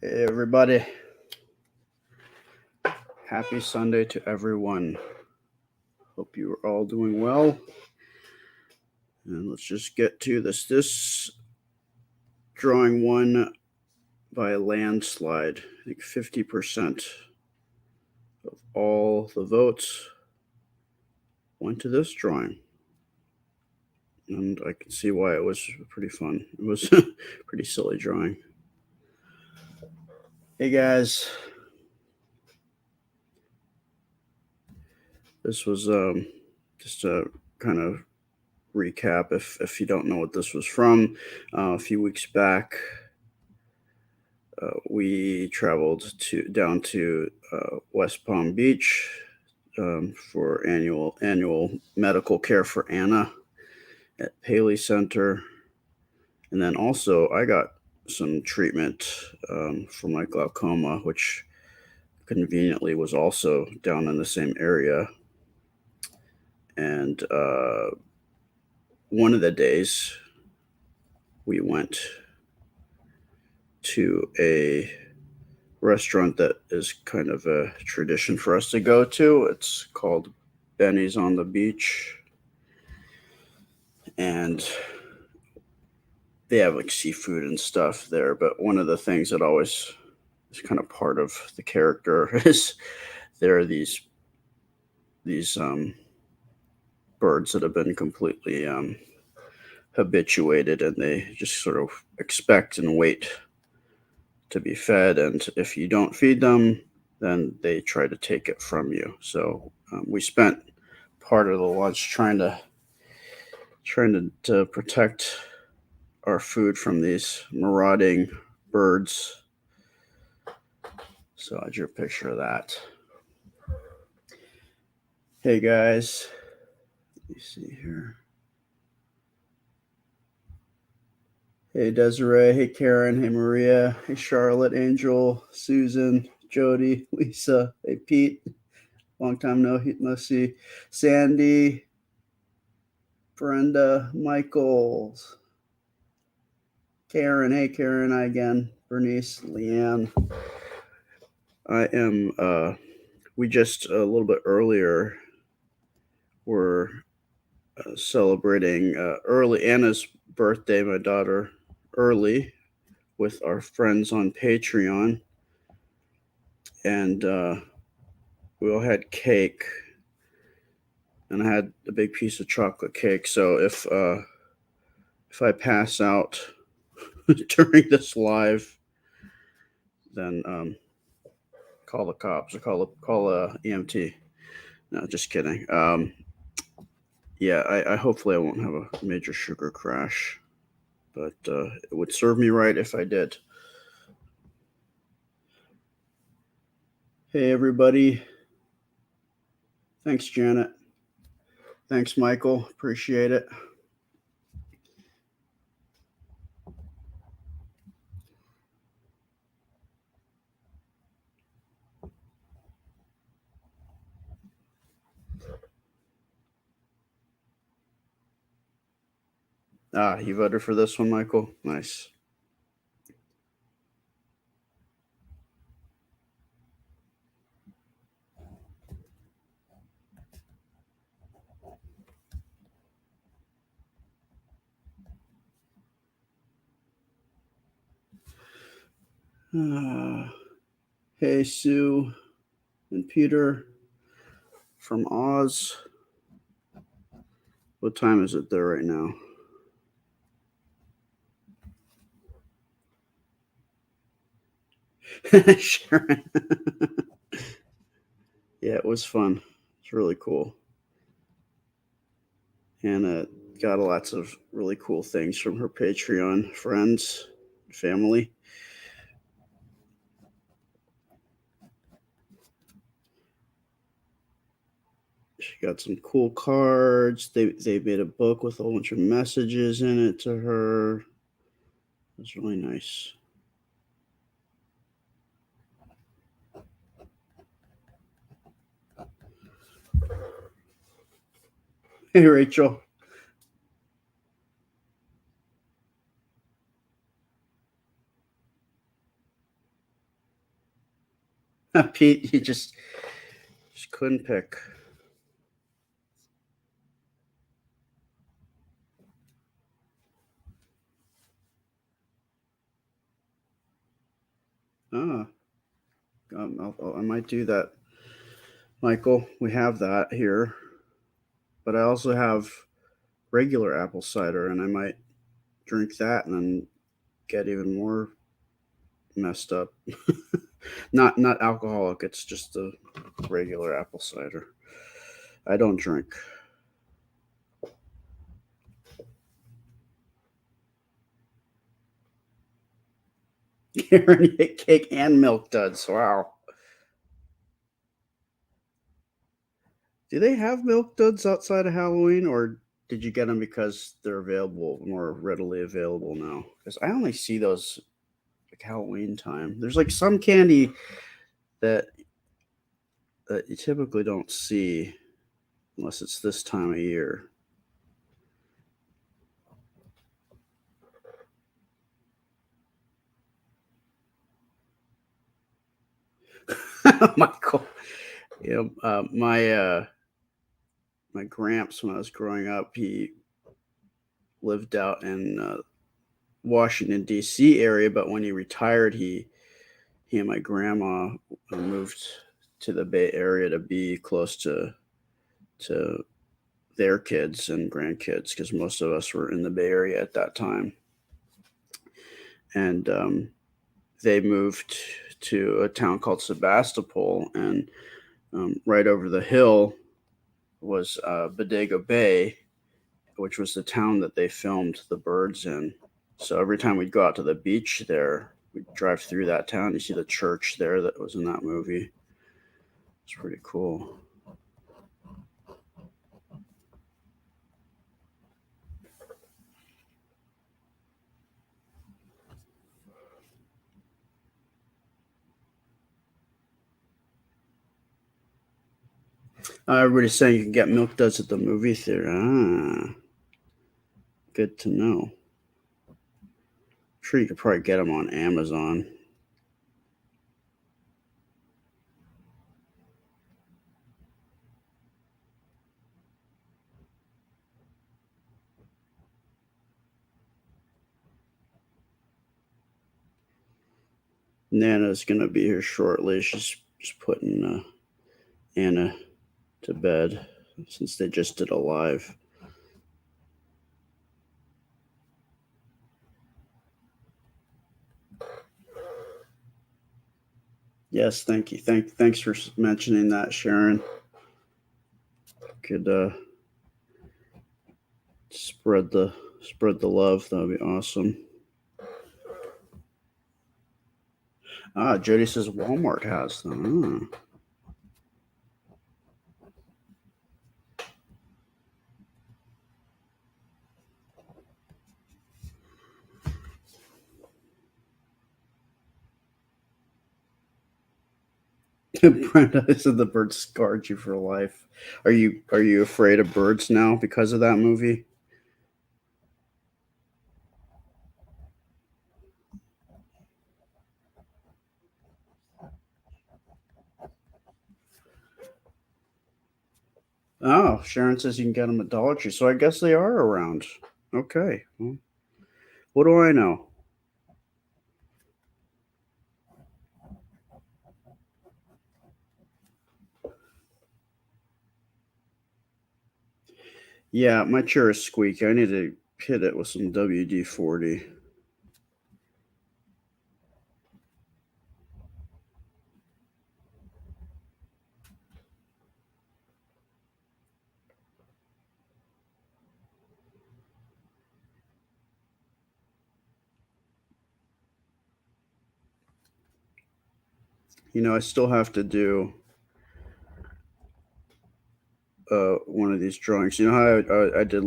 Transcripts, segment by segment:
Hey everybody, happy Sunday to everyone. Hope you are all doing well. And let's just get to this. This drawing won by a landslide. I think 50% of all the votes went to this drawing. And I can see why it was pretty fun. It was a pretty silly drawing. Hey guys, this was just a kind of recap if you don't know what this was from. A few weeks back, we traveled down to West Palm Beach for annual medical care for Anna at Paley Center, and then also I got some treatment for my glaucoma, which conveniently was also down in the same area. And one of the days we went to a restaurant that is kind of a tradition for us to go to. It's called Benny's on the Beach. And they have like seafood and stuff there. But one of the things that always is kind of part of the character is there are these birds that have been completely habituated, and they just sort of expect and wait to be fed, and if you don't feed them, then they try to take it from you. So we spent part of the lunch trying to protect our food from these marauding birds. So I drew a picture of that. Hey guys, let me see here. Hey Desiree, hey Karen, hey Maria, hey Charlotte, Angel, Susan, Jody, Lisa, hey Pete, long time no see, Sandy, Brenda, Michaels, Karen, hey Karen, I again, Bernice, Leanne. We just a little bit earlier were celebrating early Anna's birthday, my daughter, early with our friends on Patreon. And we all had cake, and I had a big piece of chocolate cake. So if I pass out during this live, then call the cops or call EMT. No, just kidding. Yeah, I hopefully I won't have a major sugar crash, but it would serve me right if I did. Hey everybody. Thanks, Janet. Thanks, Michael. Appreciate it. You voted for this one, Michael? Nice. Hey, Sue and Peter from Oz. What time is it there right now? Sharon. Yeah, it was fun. It's really cool. Hannah got lots of really cool things from her Patreon friends, family. She got some cool cards. They made a book with a whole bunch of messages in it to her. It was really nice. Hey, Rachel. Pete, you just couldn't pick. Ah, I might do that, Michael. We have that here, but I also have regular apple cider, and I might drink that and then get even more messed up. Not alcoholic. It's just the regular apple cider. I don't drink. Karen ate cake and milk duds. Wow. Do they have milk duds outside of Halloween, or did you get them because they're available more readily available now? Because I only see those like Halloween time. There's like some candy that you typically don't see unless it's this time of year. Michael, my gramps when I was growing up, he lived out in Washington D.C. area, but when he retired, he and my grandma moved to the Bay Area to be close to their kids and grandkids because most of us were in the Bay Area at that time, and they moved to a town called Sebastopol, and right over the hill was Bodega Bay, which was the town that they filmed The Birds in. So every time we'd go out to the beach there, we'd drive through that town. You see the church there that was in that movie. It's pretty cool. Everybody's saying you can get Milk Duds at the movie theater. Ah, good to know. I'm sure you could probably get them on Amazon. Nana's gonna be here shortly. She's just putting Anna to bed since they just did a live. Yes, thank you. Thanks for mentioning that, Sharon. Could spread the love. That would be awesome. Ah, Jody says Walmart has them. Brenda said the bird scarred you for life. Are you afraid of birds now because of that movie? Oh, Sharon says you can get them at Dollar Tree, so I guess they are around. Okay. Well, what do I know? Yeah, my chair is squeaky. I need to hit it with some WD 40. I still have to do one of these drawings. You know how I did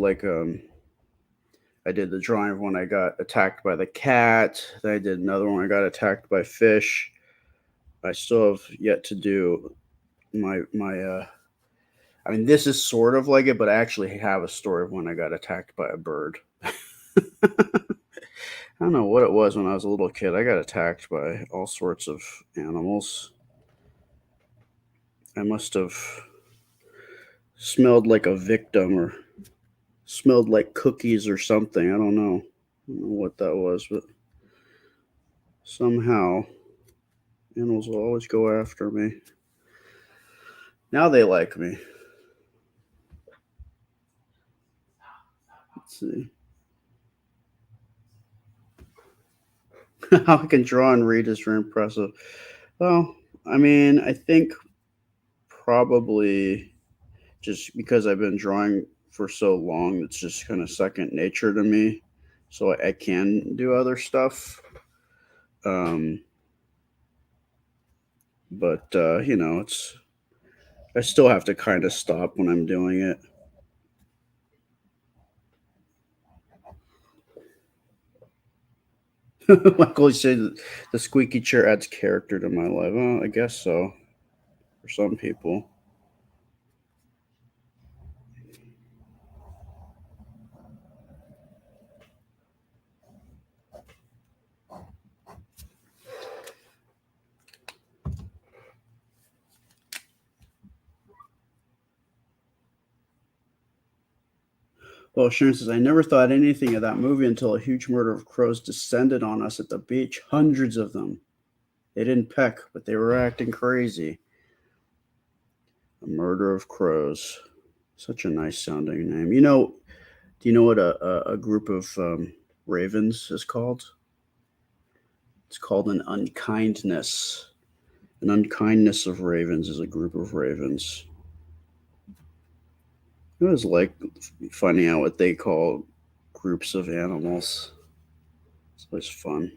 I did the drawing of when I got attacked by the cat. Then I did another one. I got attacked by fish. I still have yet to do my. I mean, this is sort of like it, but I actually have a story of when I got attacked by a bird. I don't know what it was when I was a little kid. I got attacked by all sorts of animals. I must have smelled like a victim or smelled like cookies or something. I don't know what that was, but somehow animals will always go after me. Now they like me. Let's see. How I can draw and read is very impressive. Well, I mean, I think probably just because I've been drawing for so long, it's just kind of second nature to me. So I can do other stuff. Um, but it's I still have to kind of stop when I'm doing it. Michael said the squeaky chair adds character to my life. Well, I guess so for some people. Well, Sharon says, I never thought anything of that movie until a huge murder of crows descended on us at the beach. Hundreds of them. They didn't peck, but they were acting crazy. A murder of crows. Such a nice sounding name. Do you know what a group of ravens is called? It's called an unkindness. An unkindness of ravens is a group of ravens. It was like finding out what they call groups of animals. It's always fun.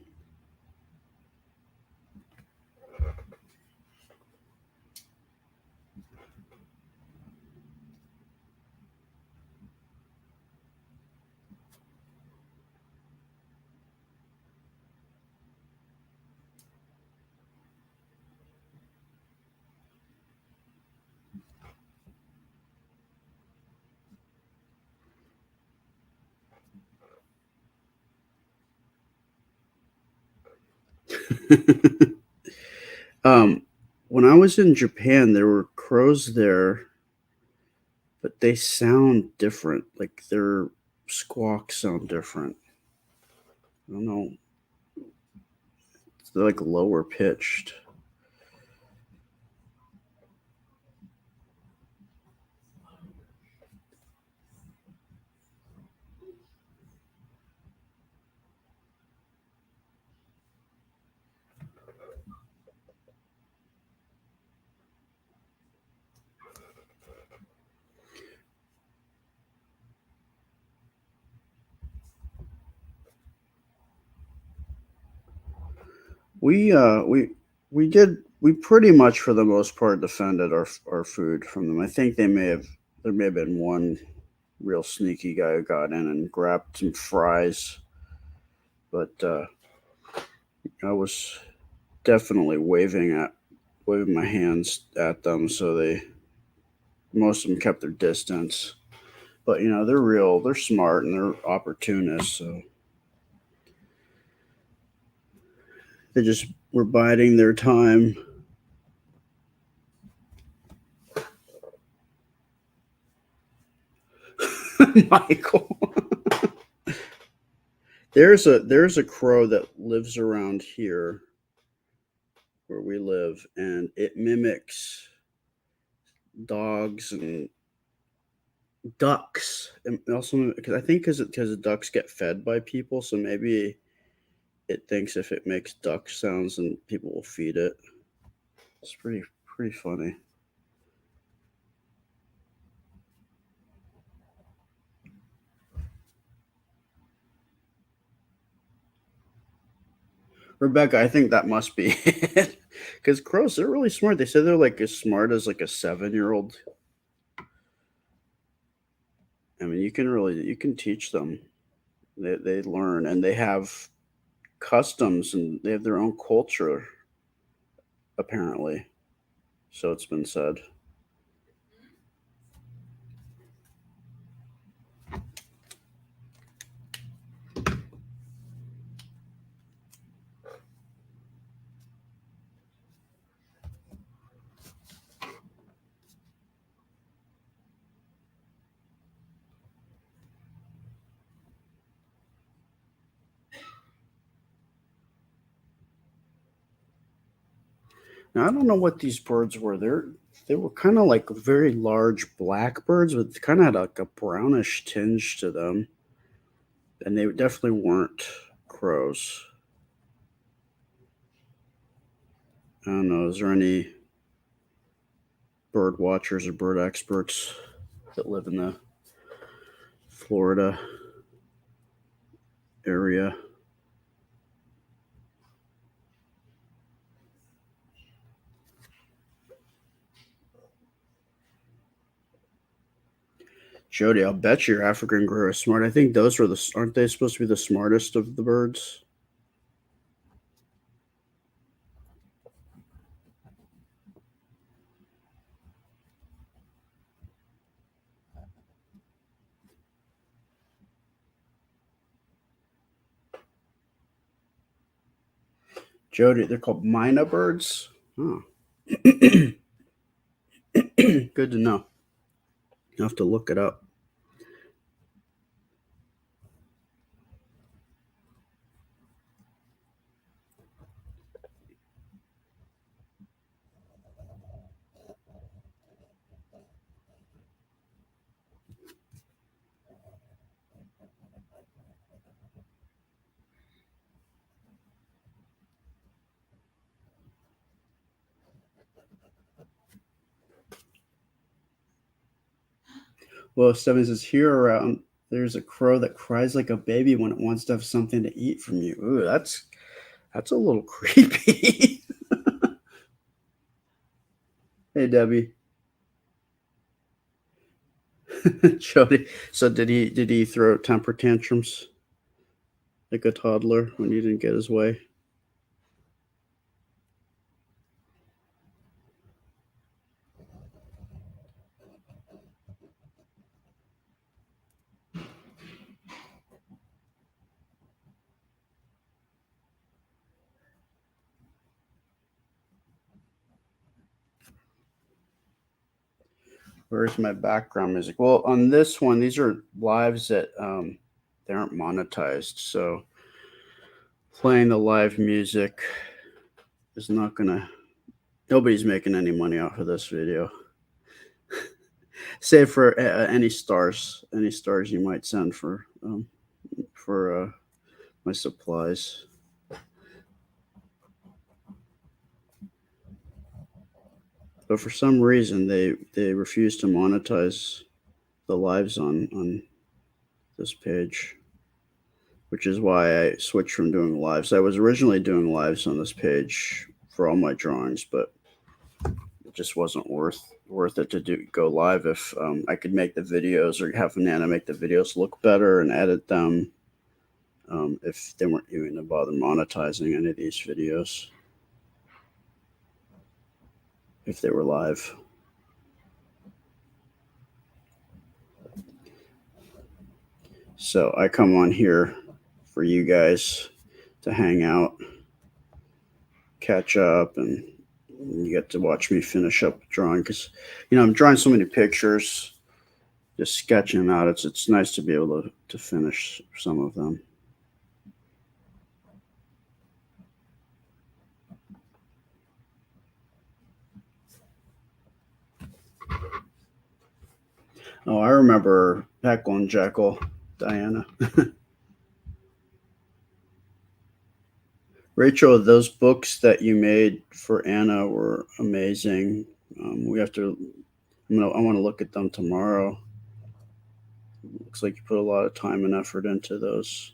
um, when I was in Japan, there were crows there, but they sound different. Like their squawks sound different. I don't know. They're like lower pitched. We uh we we pretty much for the most part defended our food from them. I think there may have been one real sneaky guy who got in and grabbed some fries, but I was definitely waving my hands at them, so they most of them kept their distance. But they're smart and they're opportunists, so they just were biding their time. Michael. There's a crow that lives around here where we live, and it mimics dogs and ducks, and also because I think because ducks get fed by people, so maybe it thinks if it makes duck sounds, and people will feed it. It's pretty funny. Rebecca, I think that must be it. Because crows, they're really smart. They say they're like as smart as like a 7-year-old. I mean, you can teach them. They learn and they have customs and they have their own culture apparently. So it's been said. Now, I don't know what these birds were. They were kind of like very large blackbirds with kind of like a brownish tinge to them, and they definitely weren't crows. I don't know. Is there any bird watchers or bird experts that live in the Florida area? Jody, I'll bet your African crow is smart. I think those are aren't they supposed to be the smartest of the birds? Jody, they're called myna birds. Oh. Good to know. You have to look it up. Well, Seven says here around there's a crow that cries like a baby when it wants to have something to eat from you. Ooh, that's a little creepy. Hey, Debbie. Jody. So did he throw temper tantrums like a toddler when he didn't get his way? Where's my background music? Well, on this one, these are lives that they aren't monetized, so playing the live music is not gonna. Nobody's making any money off of this video, save for any stars you might send for my supplies. But for some reason, they refuse to monetize the lives on this page, which is why I switched from doing lives. I was originally doing lives on this page for all my drawings, but it just wasn't worth it to go live if I could make the videos or have Nana make the videos look better and edit them if they weren't even to bother monetizing any of these videos if they were live. So I come on here for you guys to hang out, catch up, and you get to watch me finish up drawing because I'm drawing so many pictures, just sketching them out. It's nice to be able to finish some of them. Oh, I remember Heckle and Jekyll, Diana. Rachel, those books that you made for Anna were amazing. We have to. I want to look at them tomorrow. Looks like you put a lot of time and effort into those.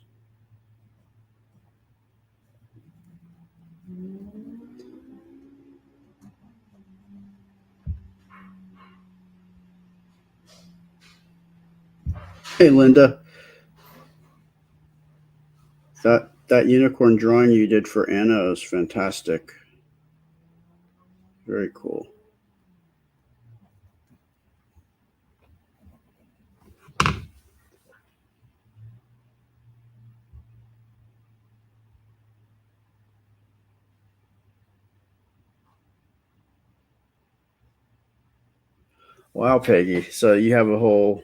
Hey, Linda, that unicorn drawing you did for Anna is fantastic. Very cool. Wow, Peggy. So you have a whole.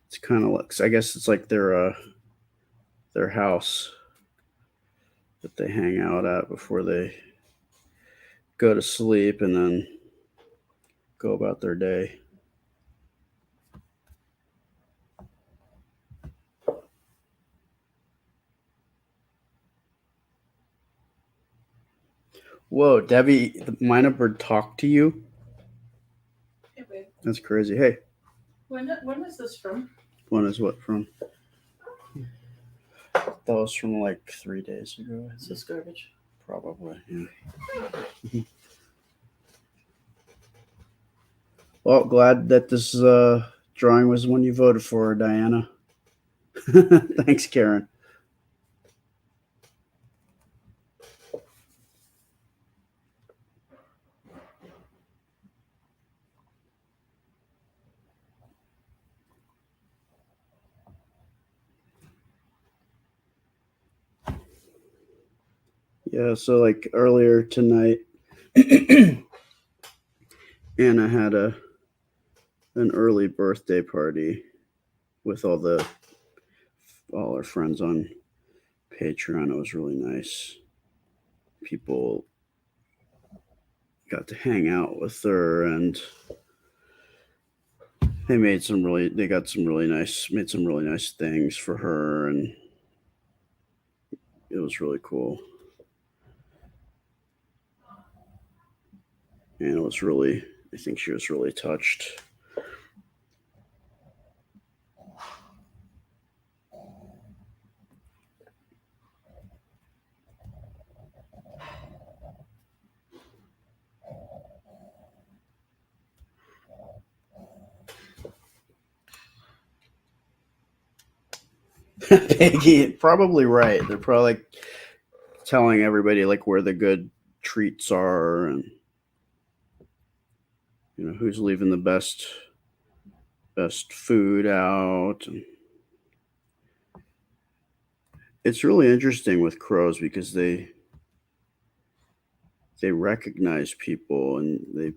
It's kind of like I guess it's like their house that they hang out at before they go to sleep and then go about their day. Whoa, Debbie, the Mina bird talked to you? Hey, babe. That's crazy. Hey, When is this from? one is what from? That was from like 3 days ago. Is this garbage? Probably, yeah. Well, glad that this drawing was the one you voted for, Diana. Thanks, Karen. Yeah, so like earlier tonight, Anna had an early birthday party with all our friends on Patreon. It was really nice. People got to hang out with her, and made some really nice things for her, and it was really cool. And I think she was really touched. Peggy, probably right. They're probably like telling everybody like where the good treats are, and who's leaving the best food out. And it's really interesting with crows because they recognize people, and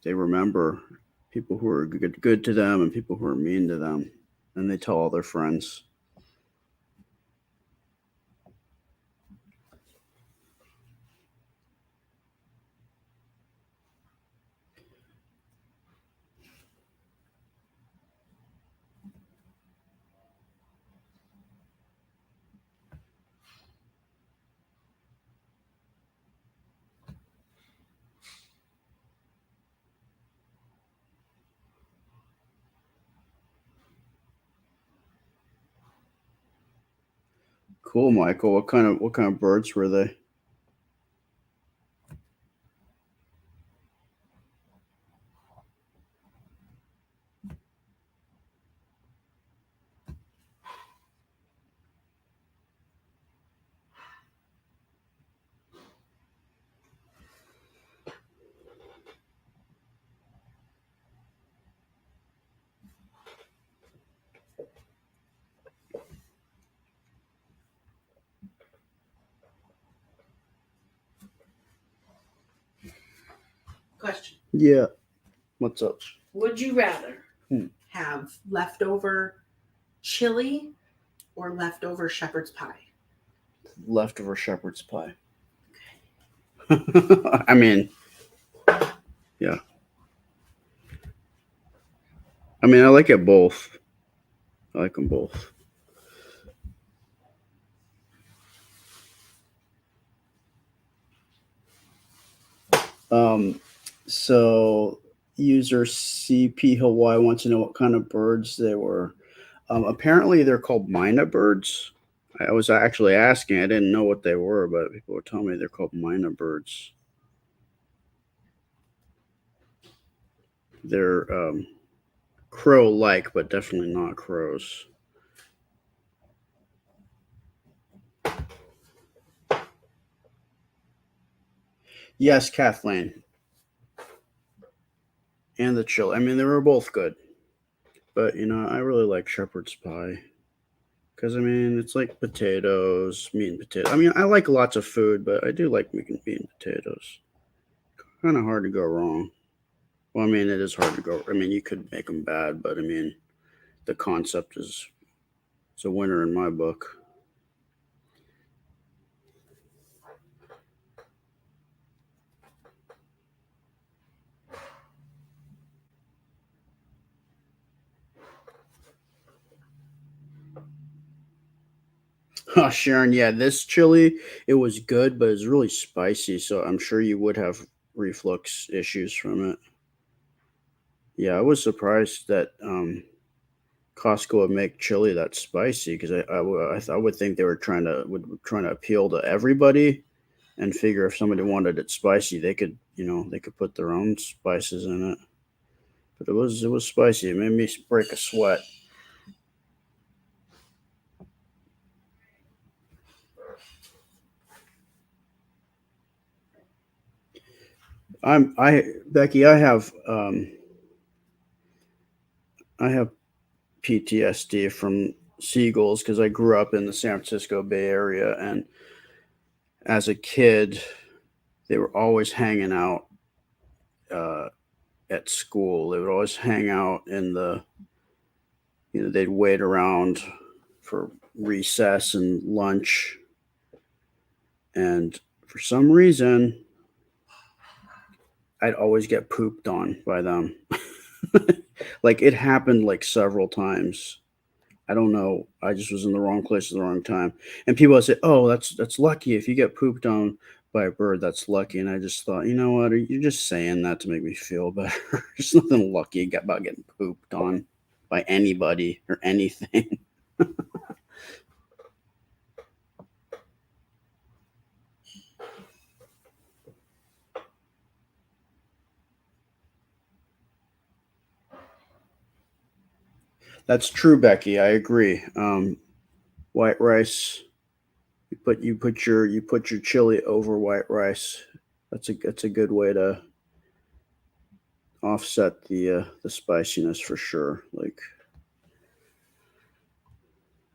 they remember people who are good to them and people who are mean to them, and they tell all their friends. Cool, Michael. What kind of birds were they? Question. Yeah. What's up? Would you rather have leftover chili or leftover shepherd's pie? Leftover shepherd's pie. I mean, yeah. I mean, I like it both. I like them both. So user CP Hawaii wants to know what kind of birds they were. Apparently, they're called Mina birds. I was actually asking. I didn't know what they were, but people were telling me they're called Mina birds. They're crow-like, but definitely not crows. Yes, Kathleen. And the chill. I mean, they were both good. But, I really like shepherd's pie. Because, I mean, it's like potatoes, meat and potatoes. I mean, I like lots of food, but I do like making meat and potatoes. Kind of hard to go wrong. Well, I mean, it is hard to go. I mean, you could make them bad, but I mean, the concept is it's a winner in my book. Oh, Sharon, yeah, this chili, it was good, but it's really spicy, so I'm sure you would have reflux issues from it. Yeah, I was surprised that Costco would make chili that spicy because I would think they were trying to appeal to everybody and figure if somebody wanted it spicy, they could put their own spices in it. But it was spicy. It made me break a sweat. I Becky, I have PTSD from seagulls because I grew up in the San Francisco Bay Area, and as a kid, they were always hanging out uh, at school. They would always hang out they'd wait around for recess and lunch, and for some reason, I'd always get pooped on by them. Like it happened like several times. I don't know. I just was in the wrong place at the wrong time. And people would say, "Oh, that's lucky. If you get pooped on by a bird, that's lucky." And I just thought, you know what? You're just saying that to make me feel better. There's nothing lucky about getting pooped on by anybody or anything. That's true, Becky. I agree. White rice. You put your chili over white rice. That's a good way to offset the spiciness for sure. Like,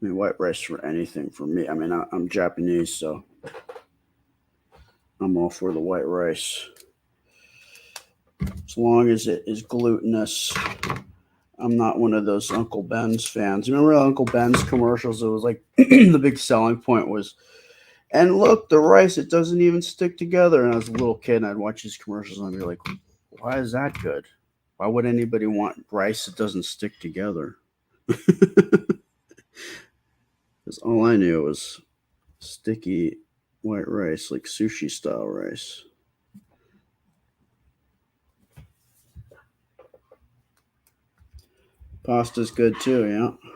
I mean, white rice for anything for me. I mean, I'm Japanese, so I'm all for the white rice as long as it is glutinous. I'm not one of those Uncle Ben's fans. Remember Uncle Ben's commercials? It was like the big selling point was, and look, the rice, it doesn't even stick together. And I was a little kid and I'd watch these commercials and I'd be like, why is that good? Why would anybody want rice that doesn't stick together? Because all I knew was sticky white rice, like sushi style rice. Pasta's good too, yeah.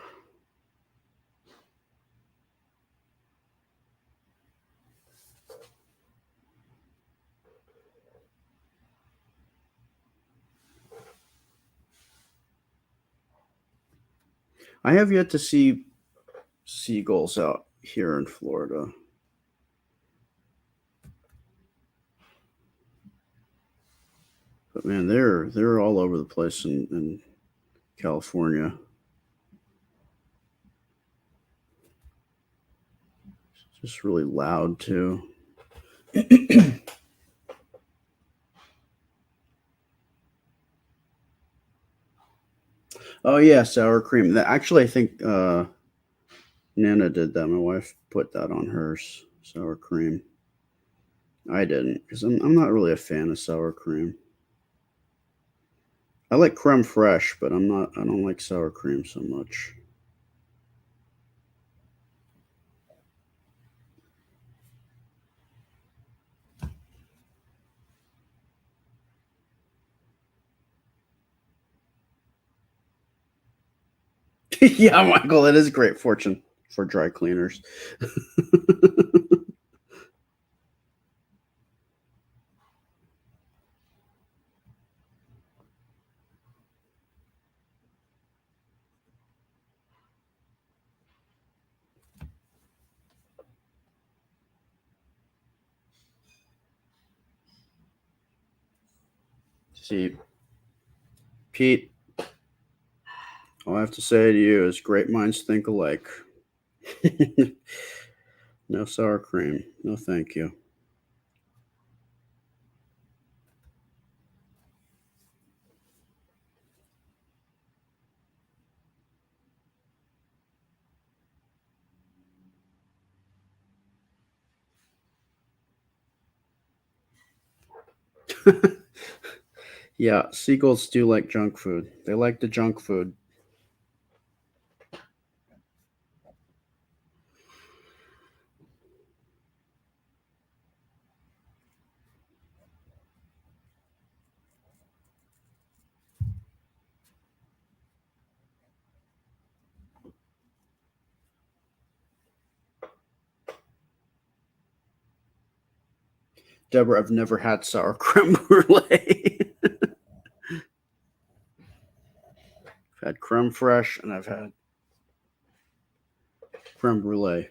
I have yet to see seagulls out here in Florida. But man, they're all over the place in California. It's just really loud too. Oh yeah, sour cream. Actually, I think Nana did that. My wife put that on hers. Sour cream. I didn't because I'm not really a fan of sour cream. I like creme fraiche, but I'm not. I don't like sour cream so much. Yeah, Michael, it is great fortune for dry cleaners. See, Pete, all I have to say to you is great minds think alike. No sour cream. No, thank you. Yeah, seagulls do like junk food. They like the junk food. Deborah, I've never had sour creme brulee. I've had creme fraiche and I've had creme brulee.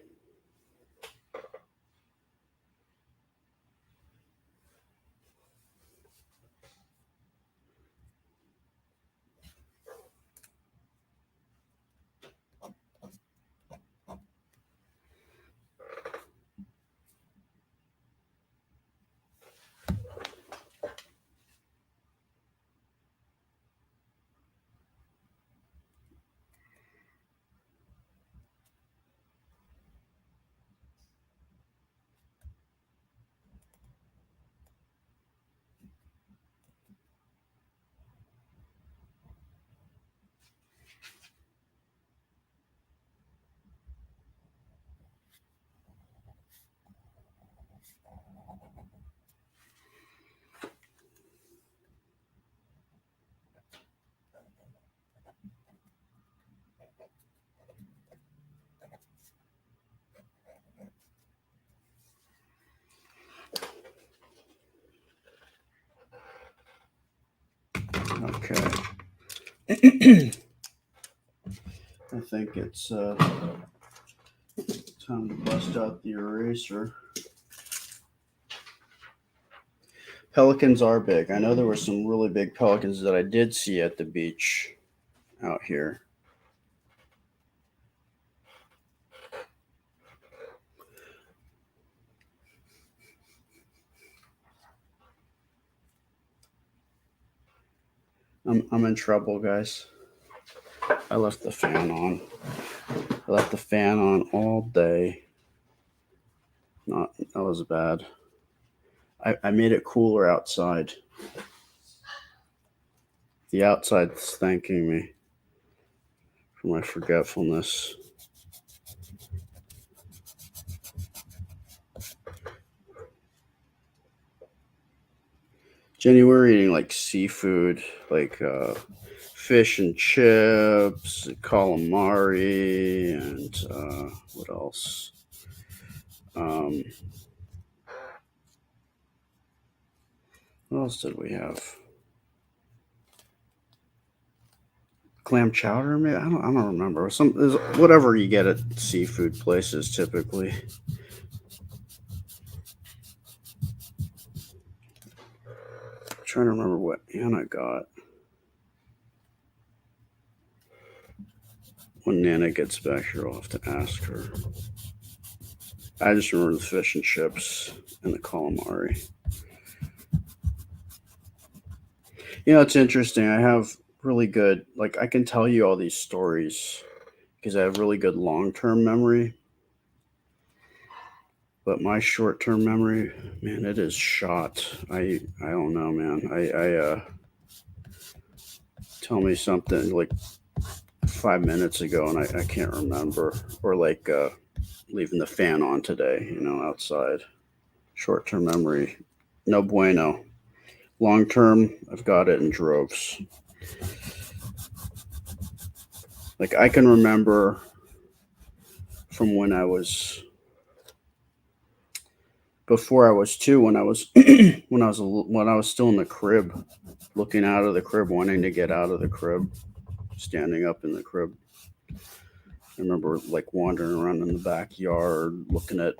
Okay. I think it's time to bust out the eraser. Pelicans are big. I know there were some really big pelicans that I did see at the beach out here. I'm in trouble, guys. I left the fan on. I left the fan on all day. That was bad. I made it cooler outside. The outside's thanking me for my forgetfulness. Jenny, we're eating like seafood, like fish and chips, calamari, and what else? What else did we have? Clam chowder, maybe? I don't remember. Whatever you get at seafood places typically. I'm trying to remember what Anna got. When Nana gets back here, I'll have to ask her. I just remember the fish and chips and the calamari. You know, it's interesting. I have really good, like, I can tell you all these stories because I have really good long-term memory. But my short-term memory, man, it is shot. I don't know, man. Tell me something like 5 minutes ago and I can't remember. Or like leaving the fan on today, outside. Short-term memory, no bueno. Long-term, I've got it in droves. Like I can remember from when I was before I was 2, when I was when I was still in the crib, looking out of the crib, wanting to get out of the crib, standing up in the crib. I remember like wandering around in the backyard, looking at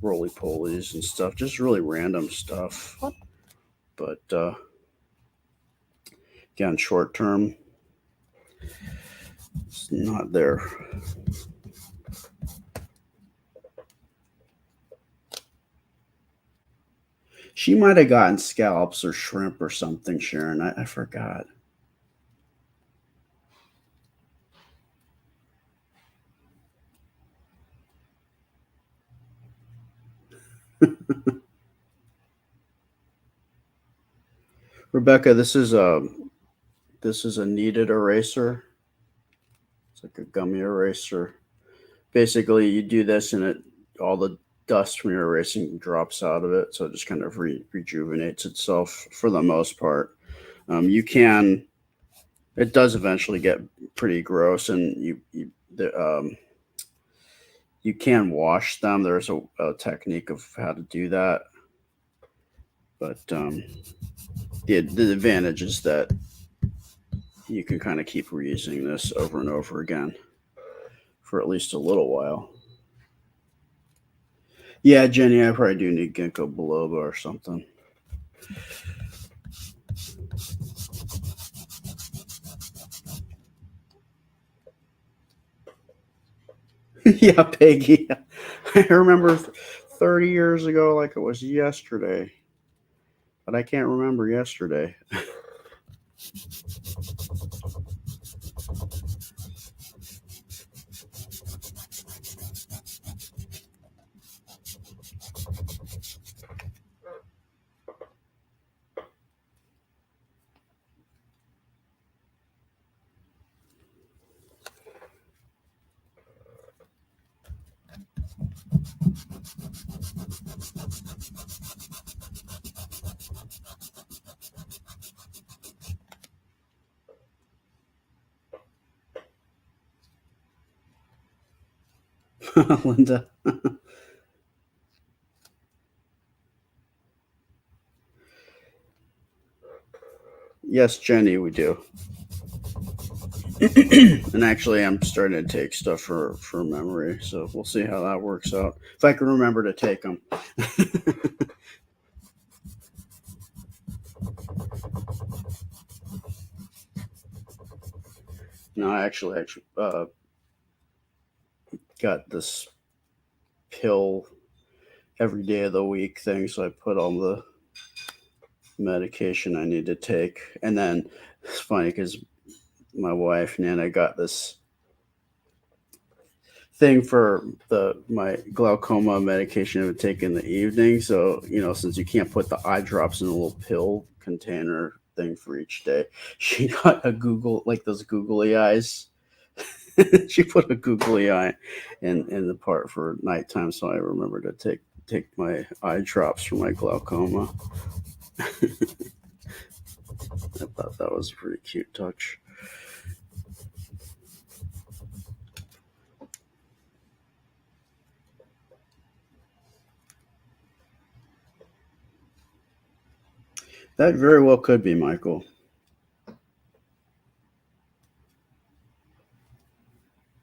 roly polies and stuff, just really random stuff. But again, short term, it's not there. She might have gotten scallops or shrimp or something, Sharon. I forgot. Rebecca, this is a kneaded eraser. It's like a gummy eraser. Basically, you do this and all the dust from your erasing drops out of it, so it just kind of rejuvenates itself for the most part. It does eventually get pretty gross, and you can wash them. There's a technique of how to do that. But the advantage is that you can kind of keep reusing this over and over again for at least a little while. Yeah, Jenny, I probably do need ginkgo biloba or something. Yeah, Peggy. I remember 30 years ago like it was yesterday. But I can't remember yesterday. Linda. Yes, Jenny, we do. And actually, I'm starting to take stuff for memory, so we'll see how that works out. If I can remember to take them. No, I actually got this pill every day of the week thing, so I put all the medication I need to take. And then it's funny because my wife Nana got this thing for my glaucoma medication I would take in the evening. So since you can't put the eye drops in a little pill container thing for each day, she got a those googly eyes. She put a googly eye in the part for nighttime, so I remember to take my eye drops for my glaucoma. I thought that was a pretty cute touch. That very well could be, Michael.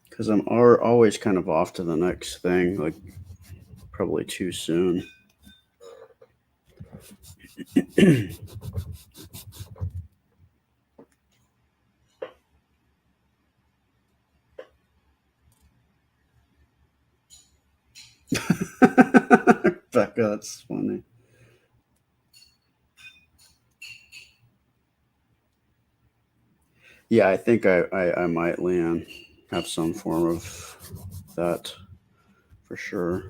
Because I'm always kind of off to the next thing, like probably too soon. Becca, that's funny. Yeah, I think I might, Leanne, have some form of that for sure.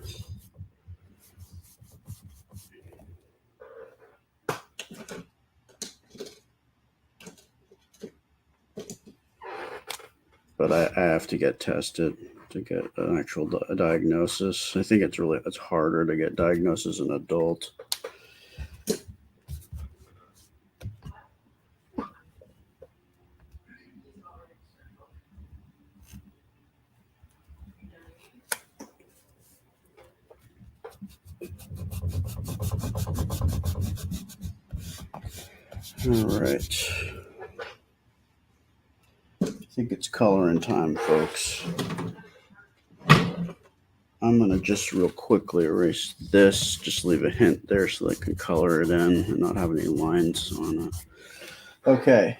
But I have to get tested to get an actual diagnosis. I think it's harder to get diagnosis as an adult. All right. I think it's coloring time, folks. I'm going to just real quickly erase this, just leave a hint there so I can color it in and not have any lines on it. Okay.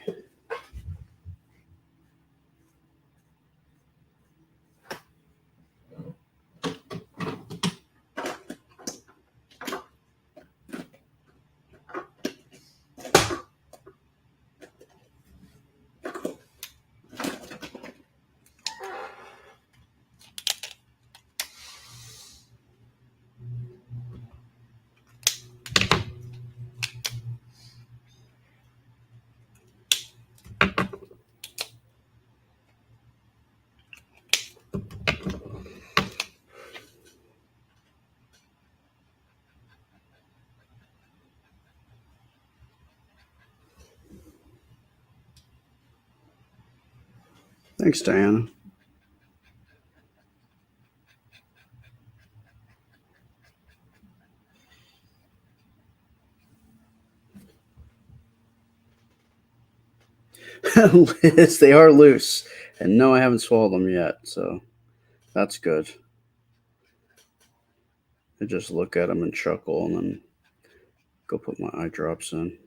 Thanks, Diana. Liz, they are loose. And no, I haven't swallowed them yet, so that's good. I just look at them and chuckle and then go put my eye drops in.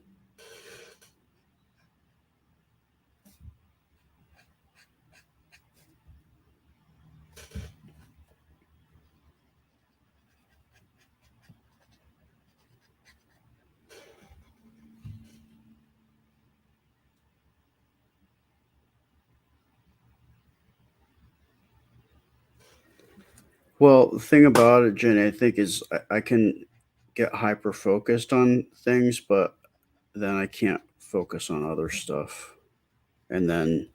Well, the thing about it, Jenny, I think is I can get hyper focused on things, but then I can't focus on other stuff. And then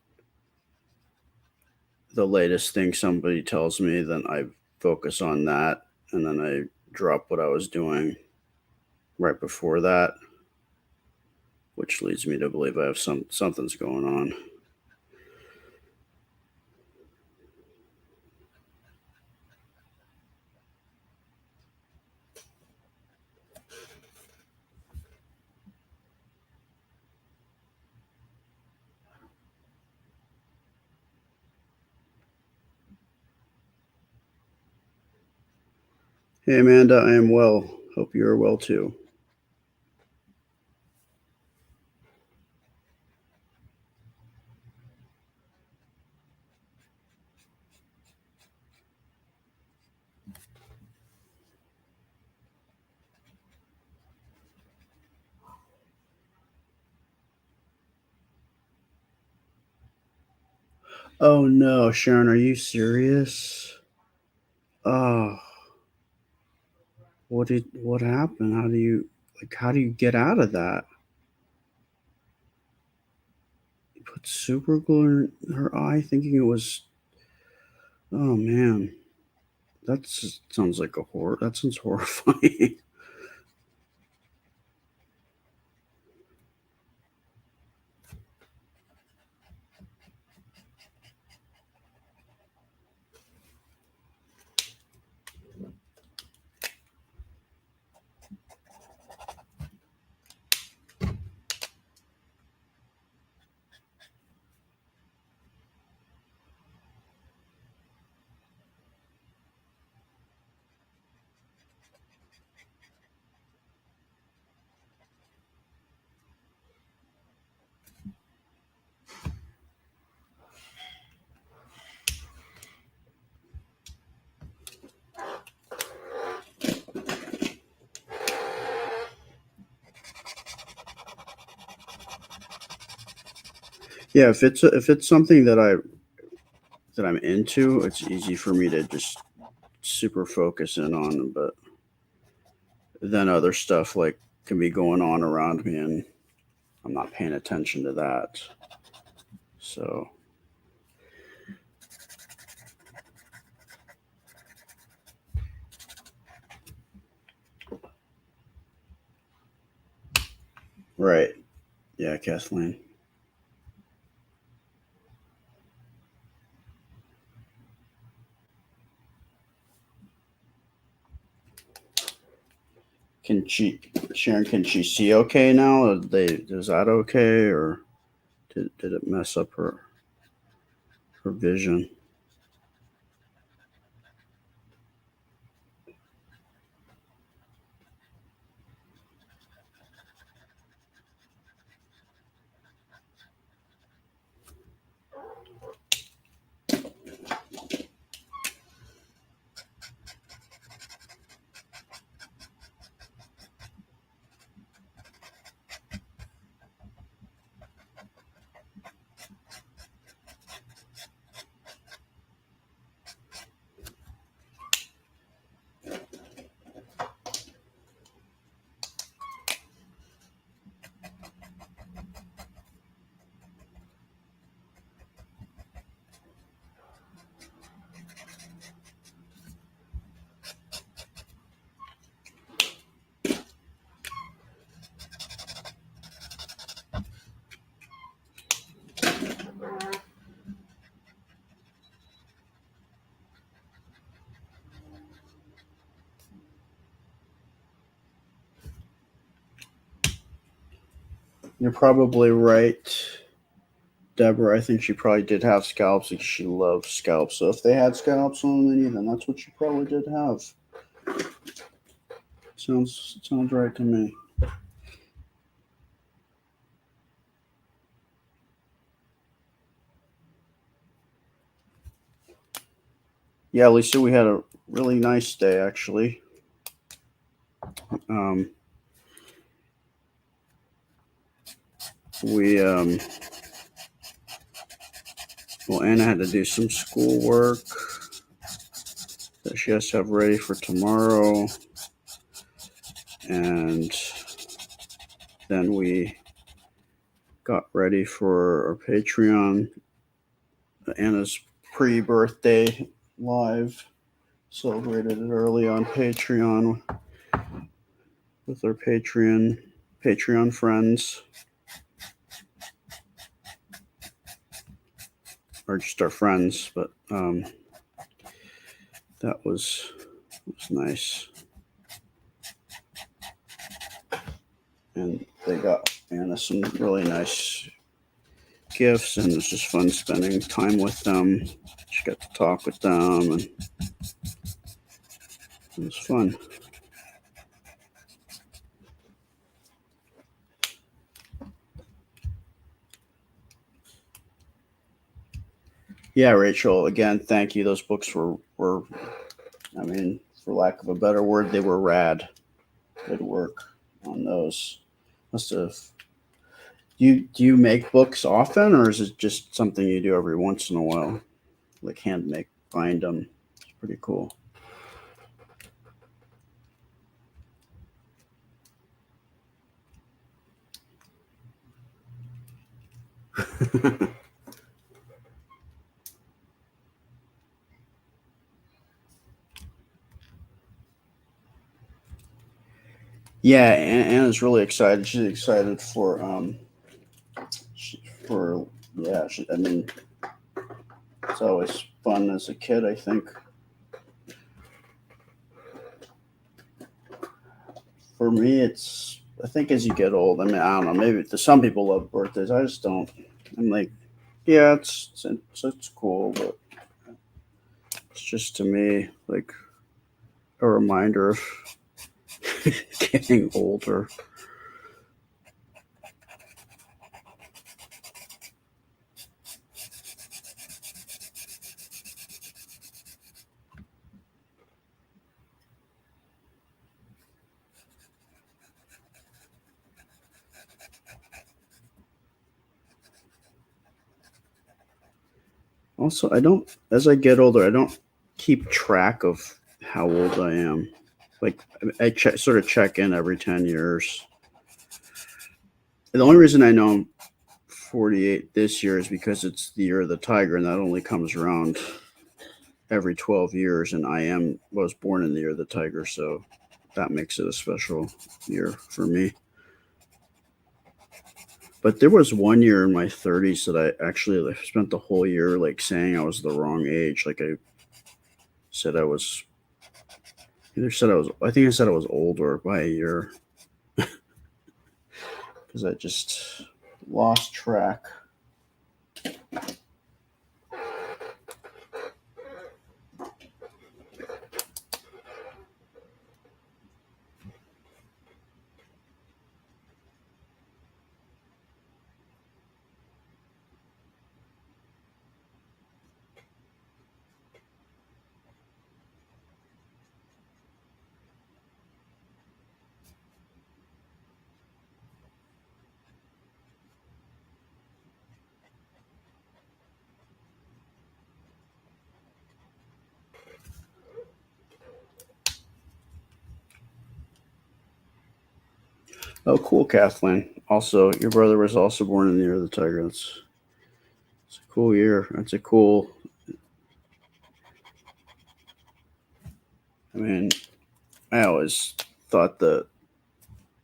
the latest thing somebody tells me, then I focus on that, and then I drop what I was doing right before that, which leads me to believe I have something's going on. Hey, Amanda, I am well. Hope you are well too. Oh no, Sharon, are you serious? Oh, what happened? How do you get out of that? You put super glue in her eye thinking it was. Oh man. Sounds like a horror. That sounds horrifying. Yeah, if it's something that I'm into, it's easy for me to just super focus in on. But then other stuff like can be going on around me, and I'm not paying attention to that. So right, yeah, Kathleen. Can she, Sharon? Can she see okay now? Is that okay, or did it mess up her vision? You're probably right. Deborah, I think she probably did have scallops because she loves scallops. So if they had scallops on the menu, then that's what she probably did have. Sounds right to me. Yeah, Lisa, we had a really nice day actually. Well, Anna had to do some schoolwork that she has to have ready for tomorrow, and then we got ready for our Patreon, Anna's pre-birthday live. Celebrated it early on Patreon with our Patreon friends, or just our friends. But that was nice, and they got Anna some really nice gifts, and it was just fun spending time with them. She got to talk with them, and it was fun. Yeah, Rachel, again, thank you. Those books were I mean, for lack of a better word, they were rad. Good work on those. Must have. Do you make books often, or is it just something you do every once in a while? Like bind them. It's pretty cool. Yeah, Anna's really excited. She's excited for I mean, it's always fun as a kid, I think. For me, I think as you get old, I mean, I don't know, maybe some people love birthdays. I just don't. I'm like, yeah, it's cool, but it's just to me like a reminder of getting older. Also, as I get older, I don't keep track of how old I am. Like, I sort of check in every 10 years. The only reason I know I'm 48 this year is because it's the year of the tiger, and that only comes around every 12 years. And was born in the year of the tiger, so that makes it a special year for me. But there was one year in my 30s that I actually spent the whole year like saying I was the wrong age. Like I said I was I think I said I was older by a year because I just lost track. Oh, cool, Kathleen. Also, your brother was also born in the year of the tiger. It's a cool year. That's a cool. I mean, I always thought the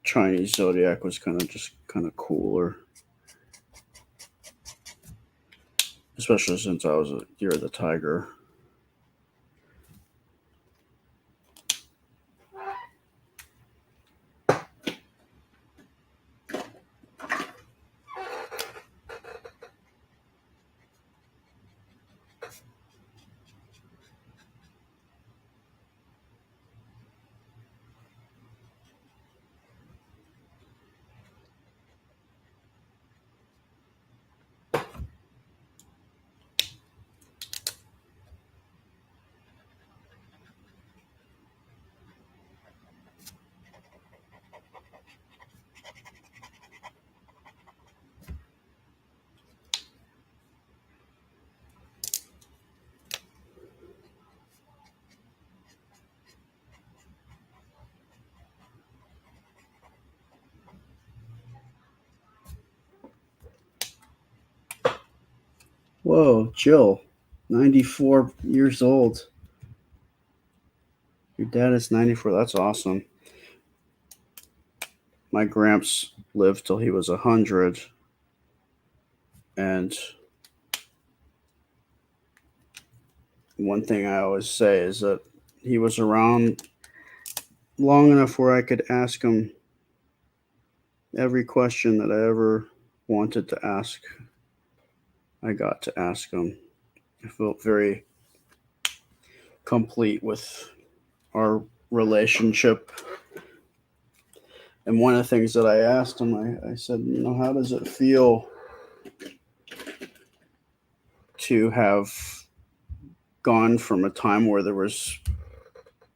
Chinese zodiac was kind of cooler, especially since I was a year of the tiger. Whoa, Jill, 94 years old. Your dad is 94. That's awesome. My gramps lived till he was 100. And one thing I always say is that he was around long enough where I could ask him every question that I ever wanted to ask. I got to ask him. I felt very complete with our relationship. And one of the things that I asked him, I said, how does it feel to have gone from a time where there was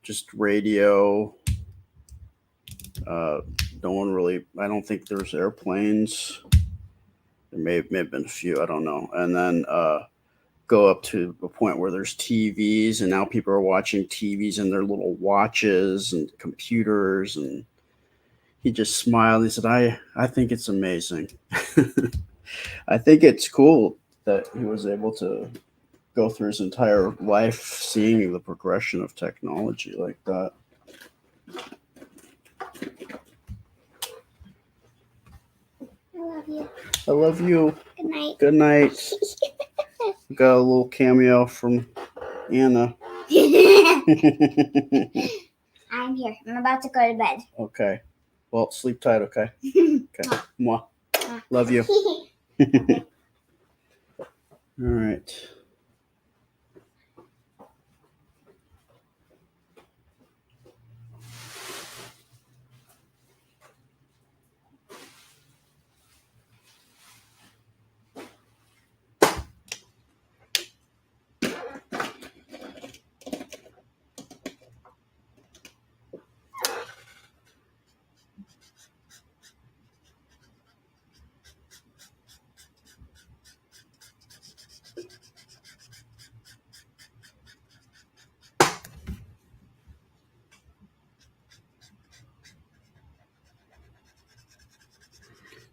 just radio, no one really, I don't think there's airplanes. There may have been a few, I don't know. And then go up to a point where there's TVs, and now people are watching TVs in their little watches and computers. And he just smiled. He said, I think it's amazing. I think it's cool that he was able to go through his entire life seeing the progression of technology like that. I love you. I love you. Good night. Good night. Got a little cameo from Anna. I'm here. I'm about to go to bed. Okay. Well, sleep tight, okay? Okay. Mwah. Love you. All right.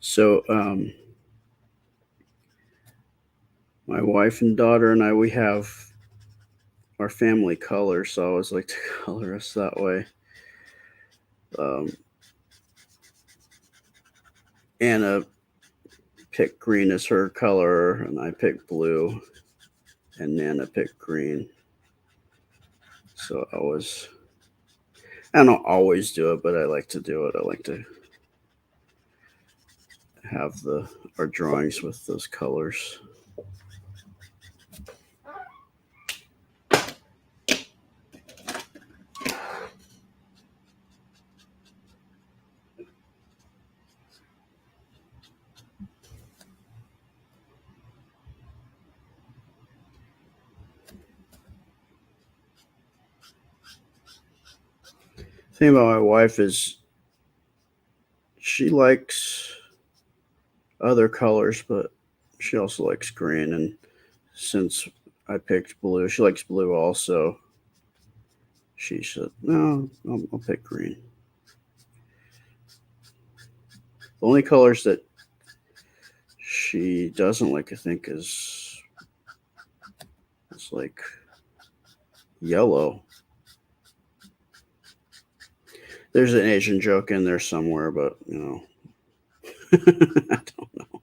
So, my wife and daughter and I, we have our family color, so I always like to color us that way. Anna picked green as her color, and I picked blue, and Nana picked green. So I don't always do it, but I like to do it. I like to have our drawings with those colors. The thing about my wife is she likes other colors, but she also likes green. And since I picked blue, she likes blue also. She said, no, I'll pick green. The only colors that she doesn't like, I think, is like yellow. There's an Asian joke in there somewhere, but I don't know.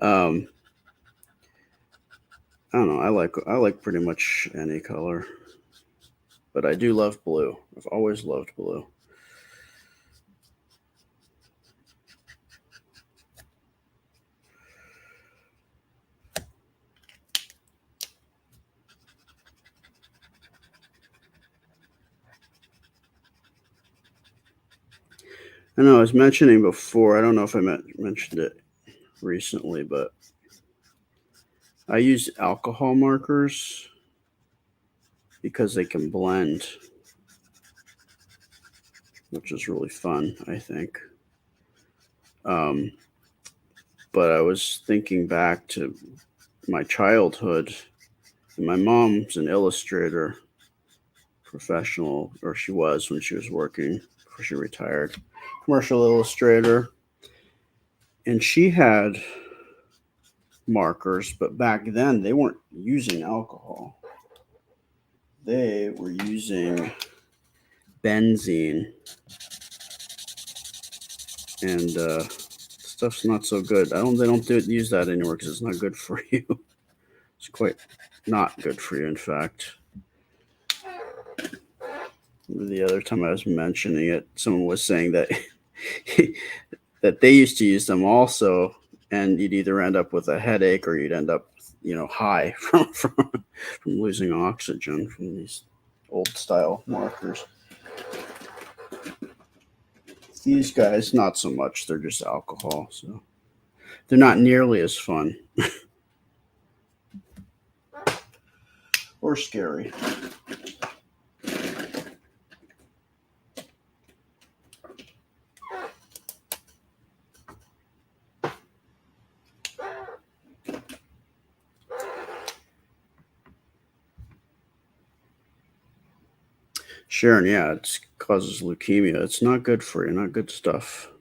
I don't know. I like pretty much any color, but I do love blue. I've always loved blue. I know I was mentioning before, I don't know if I mentioned it recently, but I use alcohol markers because they can blend, which is really fun, I think. But I was thinking back to my childhood, and my mom's an illustrator, professional, or she was when she was working before she retired, commercial illustrator. And she had markers, but back then they weren't using alcohol. They were using benzene, and stuff's not so good. They don't use that anymore because it's not good for you. It's quite not good for you, in fact. The other time I was mentioning it, someone was saying that that they used to use them also, and you'd either end up with a headache or you'd end up, high from losing oxygen from these old style markers. These guys, not so much. They're just alcohol, so they're not nearly as fun or scary. Sharon, yeah, it causes leukemia. It's not good for you, not good stuff.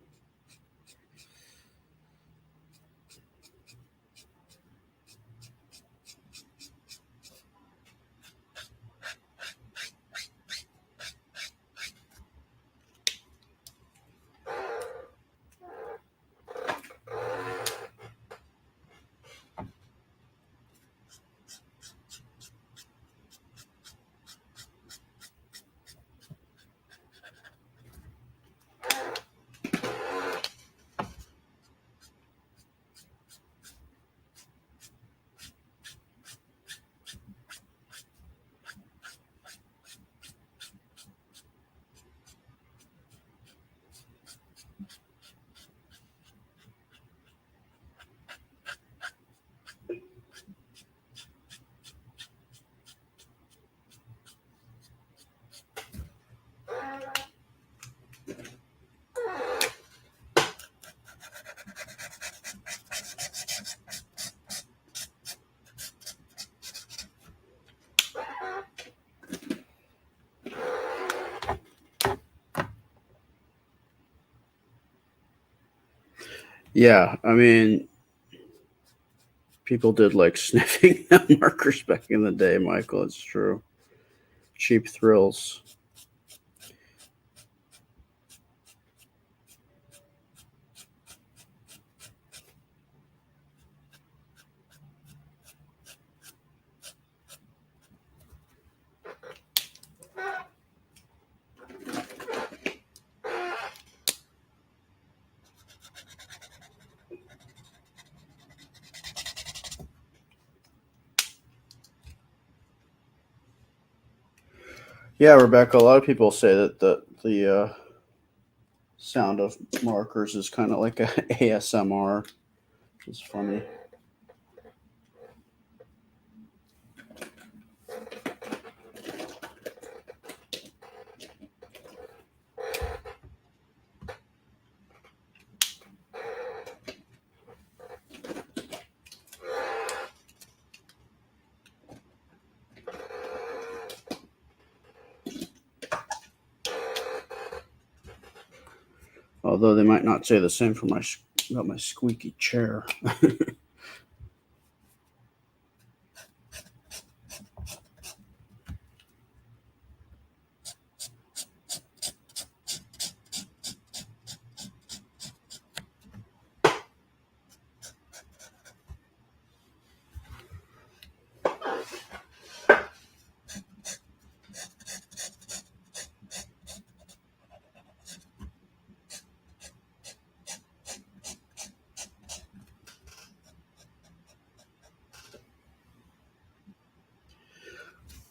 Yeah, I mean, people did like sniffing markers back in the day, Michael. It's true. Cheap thrills. Yeah, Rebecca, a lot of people say that the sound of markers is kind of like a ASMR, which is funny. Although they might not say the same for about my squeaky chair.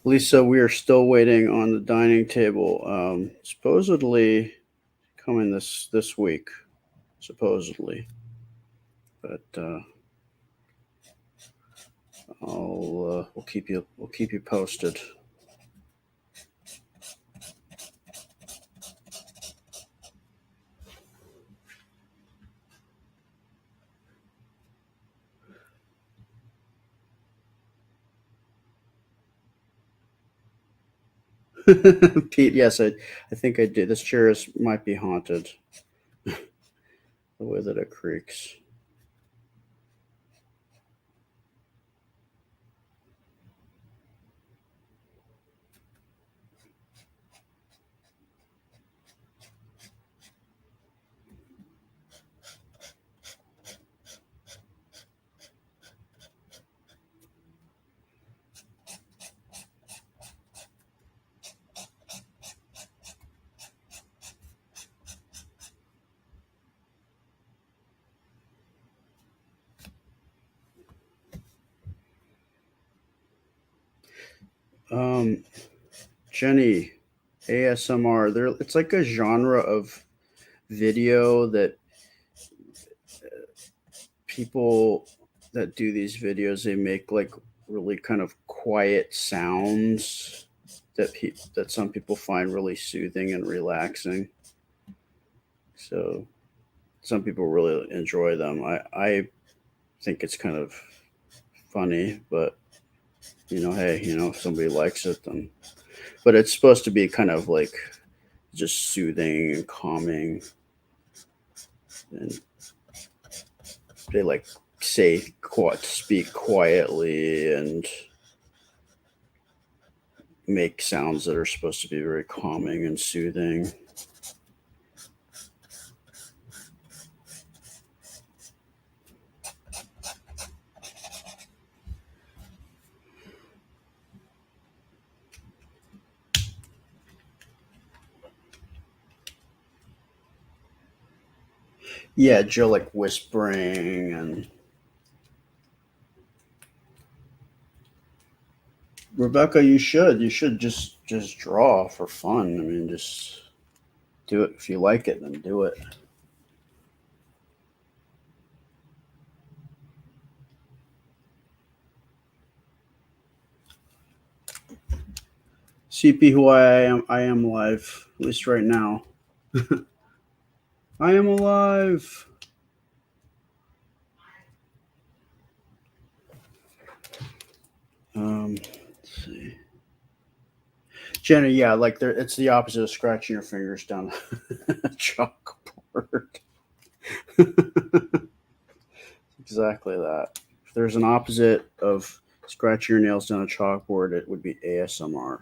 Lisa, we are still waiting on the dining table. Supposedly coming this week, supposedly, but we'll keep you posted. Pete, yes, I think I did. This chair might be haunted. The way that it creaks. Jenny, ASMR. It's like a genre of video that people that do these videos, they make like really kind of quiet sounds that some people find really soothing and relaxing. So some people really enjoy them. I think it's kind of funny, but hey, if somebody likes it, then. But it's supposed to be kind of like just soothing and calming, and they like speak quietly and make sounds that are supposed to be very calming and soothing. Yeah, Jill like whispering and Rebecca, you should just draw for fun. I mean, just do it if you like it, then do it. CP, who I am alive, at least right now. I am alive. Let's see. Jenna, yeah, like it's the opposite of scratching your fingers down a chalkboard. Exactly that. If there's an opposite of scratching your nails down a chalkboard, it would be ASMR.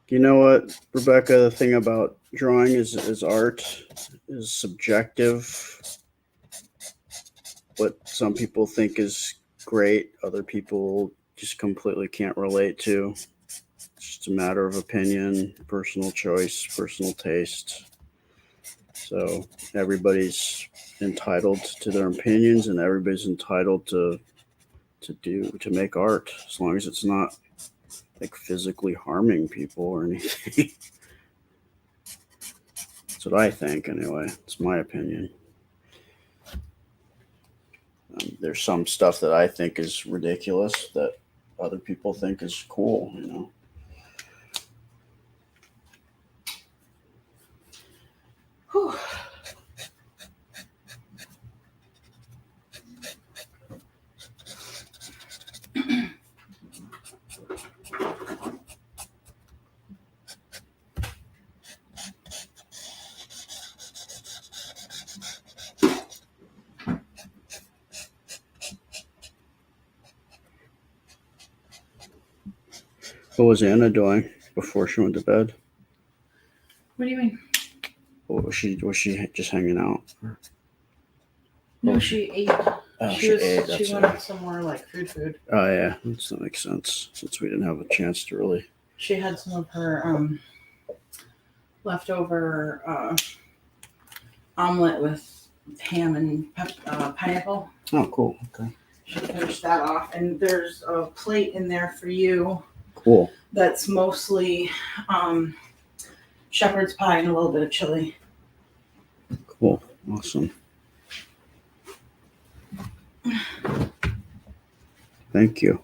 You know what, Rebecca? The thing about drawing is art is subjective. What some people think is great, other people just completely can't relate to. It's just a matter of opinion, personal choice, personal taste. So everybody's entitled to their opinions, and everybody's entitled to make art, as long as it's not like physically harming people or anything. That's what I think, anyway. It's my opinion. There's some stuff that I think is ridiculous that other people think is cool. Whew. What was Anna doing before she went to bed? What do you mean? What was she just hanging out? No, she ate. Oh, she ate. That's She went somewhere like food. Oh yeah, that makes sense since we didn't have a chance to really. She had some of her leftover omelet with ham and pineapple. Oh, cool. Okay. She finished that off, and there's a plate in there for you. Cool. That's mostly shepherd's pie and a little bit of chili. Cool. Awesome. Thank you.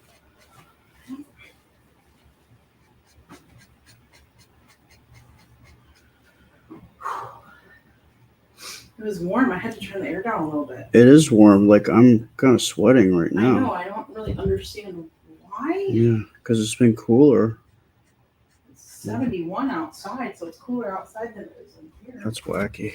It was warm. I had to turn the air down a little bit. It is warm. Like I'm kind of sweating right now. I know. I don't really understand why. Yeah, because it's been cooler. It's 71 outside, so it's cooler outside than it is in here. That's wacky.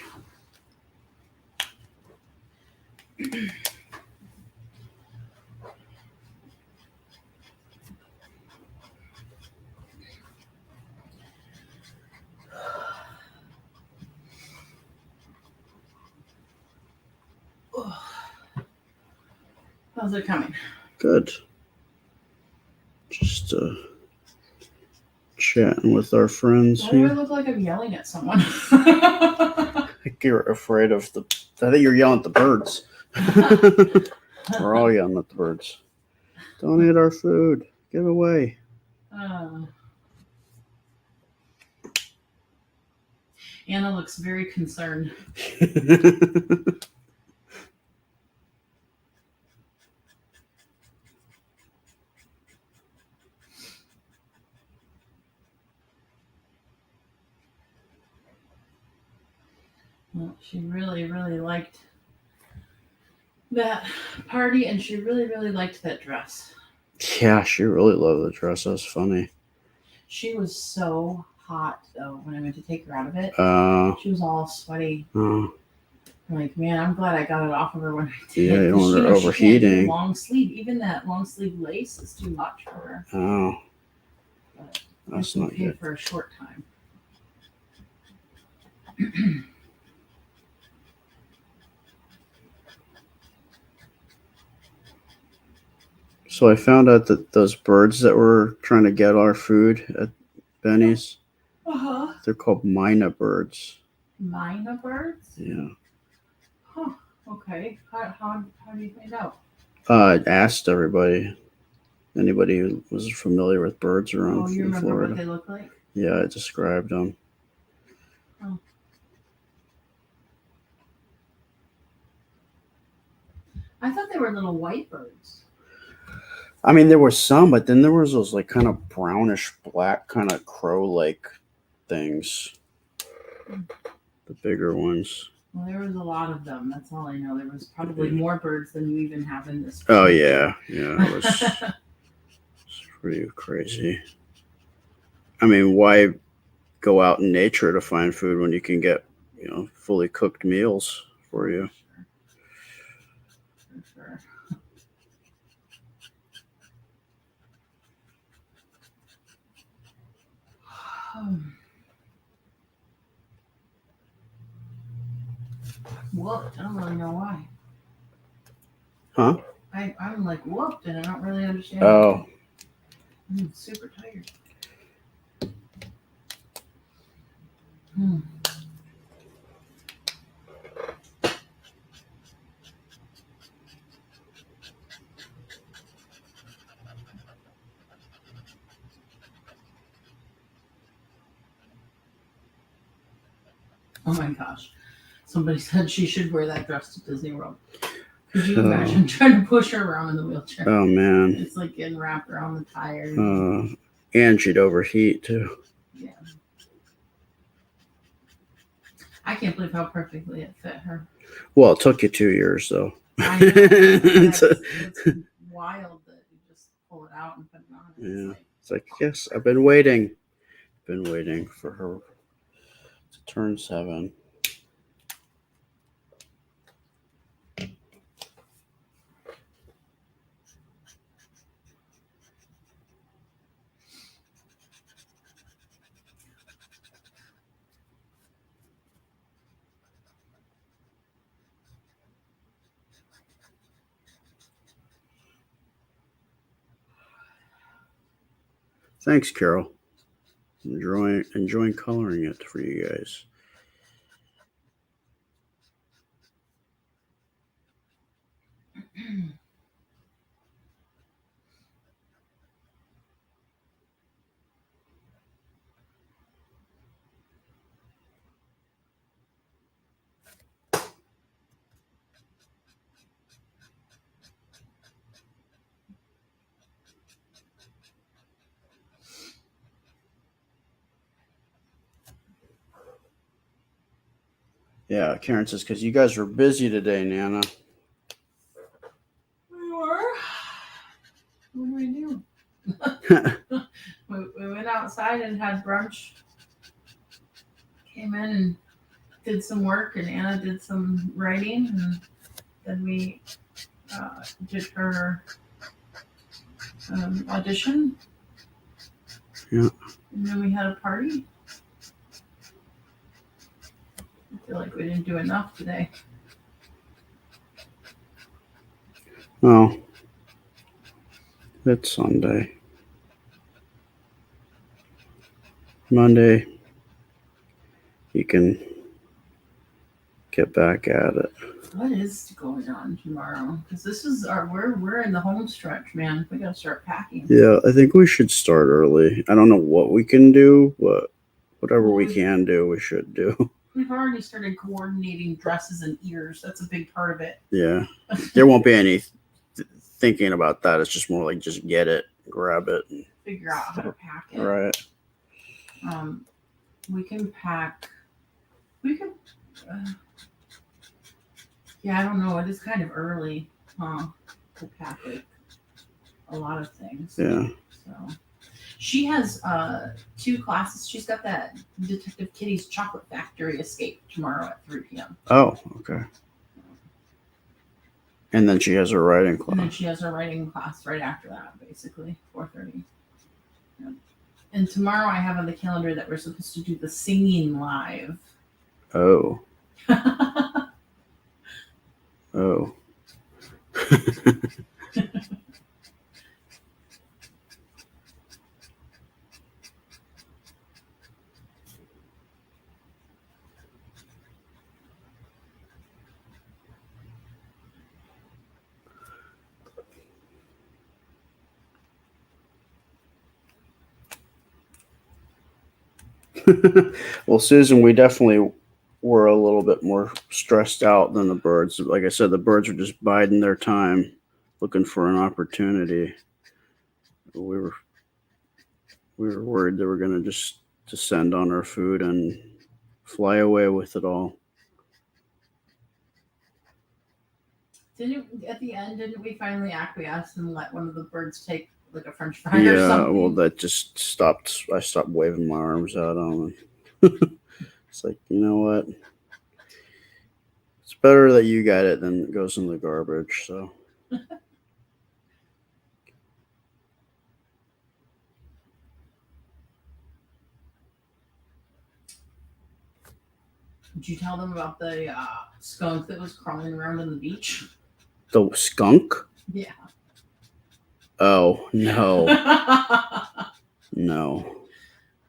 How's it coming? Good. Just chatting with our friends Why do I here. look like I'm yelling at someone? I think you're afraid of the. I think you're yelling at the birds. We're all yelling at the birds. Don't eat our food. Get away. Anna looks very concerned. Well, she really, really liked that party, and she really, really liked that dress. Yeah, she really loved the dress. That's funny. She was so hot, though, when I went to take her out of it. Uh, She was all sweaty. uh, I'm like, man, I'm glad I got it off of her when I did. Yeah, you don't 'cause want her she can't do overheating. long sleeve. Even that long sleeve lace is too much for her. oh, But that's it's not okay good. for a short time. So I found out that those birds that were trying to get our food at Benny's, Uh-huh. they're called Mina birds. Mina birds? Yeah. Huh. Okay. How do you find out? I asked anybody who was familiar with birds around Oh, you in remember Florida. what they look like? Yeah, I described them. Oh. I thought they were little white birds. I mean, there were some, but then there was those like kind of brownish black, kind of crow-like things. The bigger ones. Well, there was a lot of them. That's all I know. There was probably more birds than you even have in this. Oh yeah, it was pretty crazy. I mean, why go out in nature to find food when you can get, fully cooked meals for you? For sure. Whooped. I don't really know why. Huh? I'm like whooped and I don't really understand. Oh. I'm super tired. Hmm. Oh my gosh. Somebody said she should wear that dress to Disney World. Could you imagine trying to push her around in the wheelchair? Oh man. It's like getting wrapped around the tires. And she'd overheat too. Yeah. I can't believe how perfectly it fit her. Well, it took you 2 years though. I know. It's wild that you just pull it out and put it on. Yeah. It's like, yes, I've been waiting. For her to turn 7. Thanks, Carol. Enjoying coloring it for you guys. Yeah, Karen says, because you guys were busy today, Nana. We were. What do we do? We went outside and had brunch. Came in and did some work, and Anna did some writing, and then we did her audition. Yeah. And then we had a party. I feel like we didn't do enough today. Oh, it's Sunday. Monday, you can get back at it. What is going on tomorrow? Because this is we're in the home stretch, man. We gotta start packing. Yeah, I think we should start early. I don't know what we can do, but whatever we can do, we should do. We've already started coordinating dresses and ears. That's a big part of it. Yeah, there won't be any thinking about that. It's just more like just get it, grab it, and Figure out how to pack it. right. We can pack. We can. Yeah, I don't know. It is kind of early, to pack like a lot of things. Yeah. So she has 2 classes. She's got that Detective Kitty's Chocolate Factory escape tomorrow at 3 p.m. Oh, okay. And then she has her writing And then class. she has her writing class right after that, basically 4:30. Yeah. And tomorrow I have on the calendar that we're supposed to do the singing live. Oh. Oh. Well, Susan, we definitely were a little bit more stressed out than the birds. Like I said, the birds were just biding their time, looking for an opportunity. We were worried they were going to just descend on our food and fly away with it all. At the end, didn't we finally acquiesce and let one of the birds take like a French fry or Yeah, something? well, that just stopped. I stopped waving my arms at them. It's like, you know what? It's better that you got it than it goes in the garbage. So. Did you tell them about the skunk that was crawling around on the beach? The skunk? Yeah. Oh, no. that No.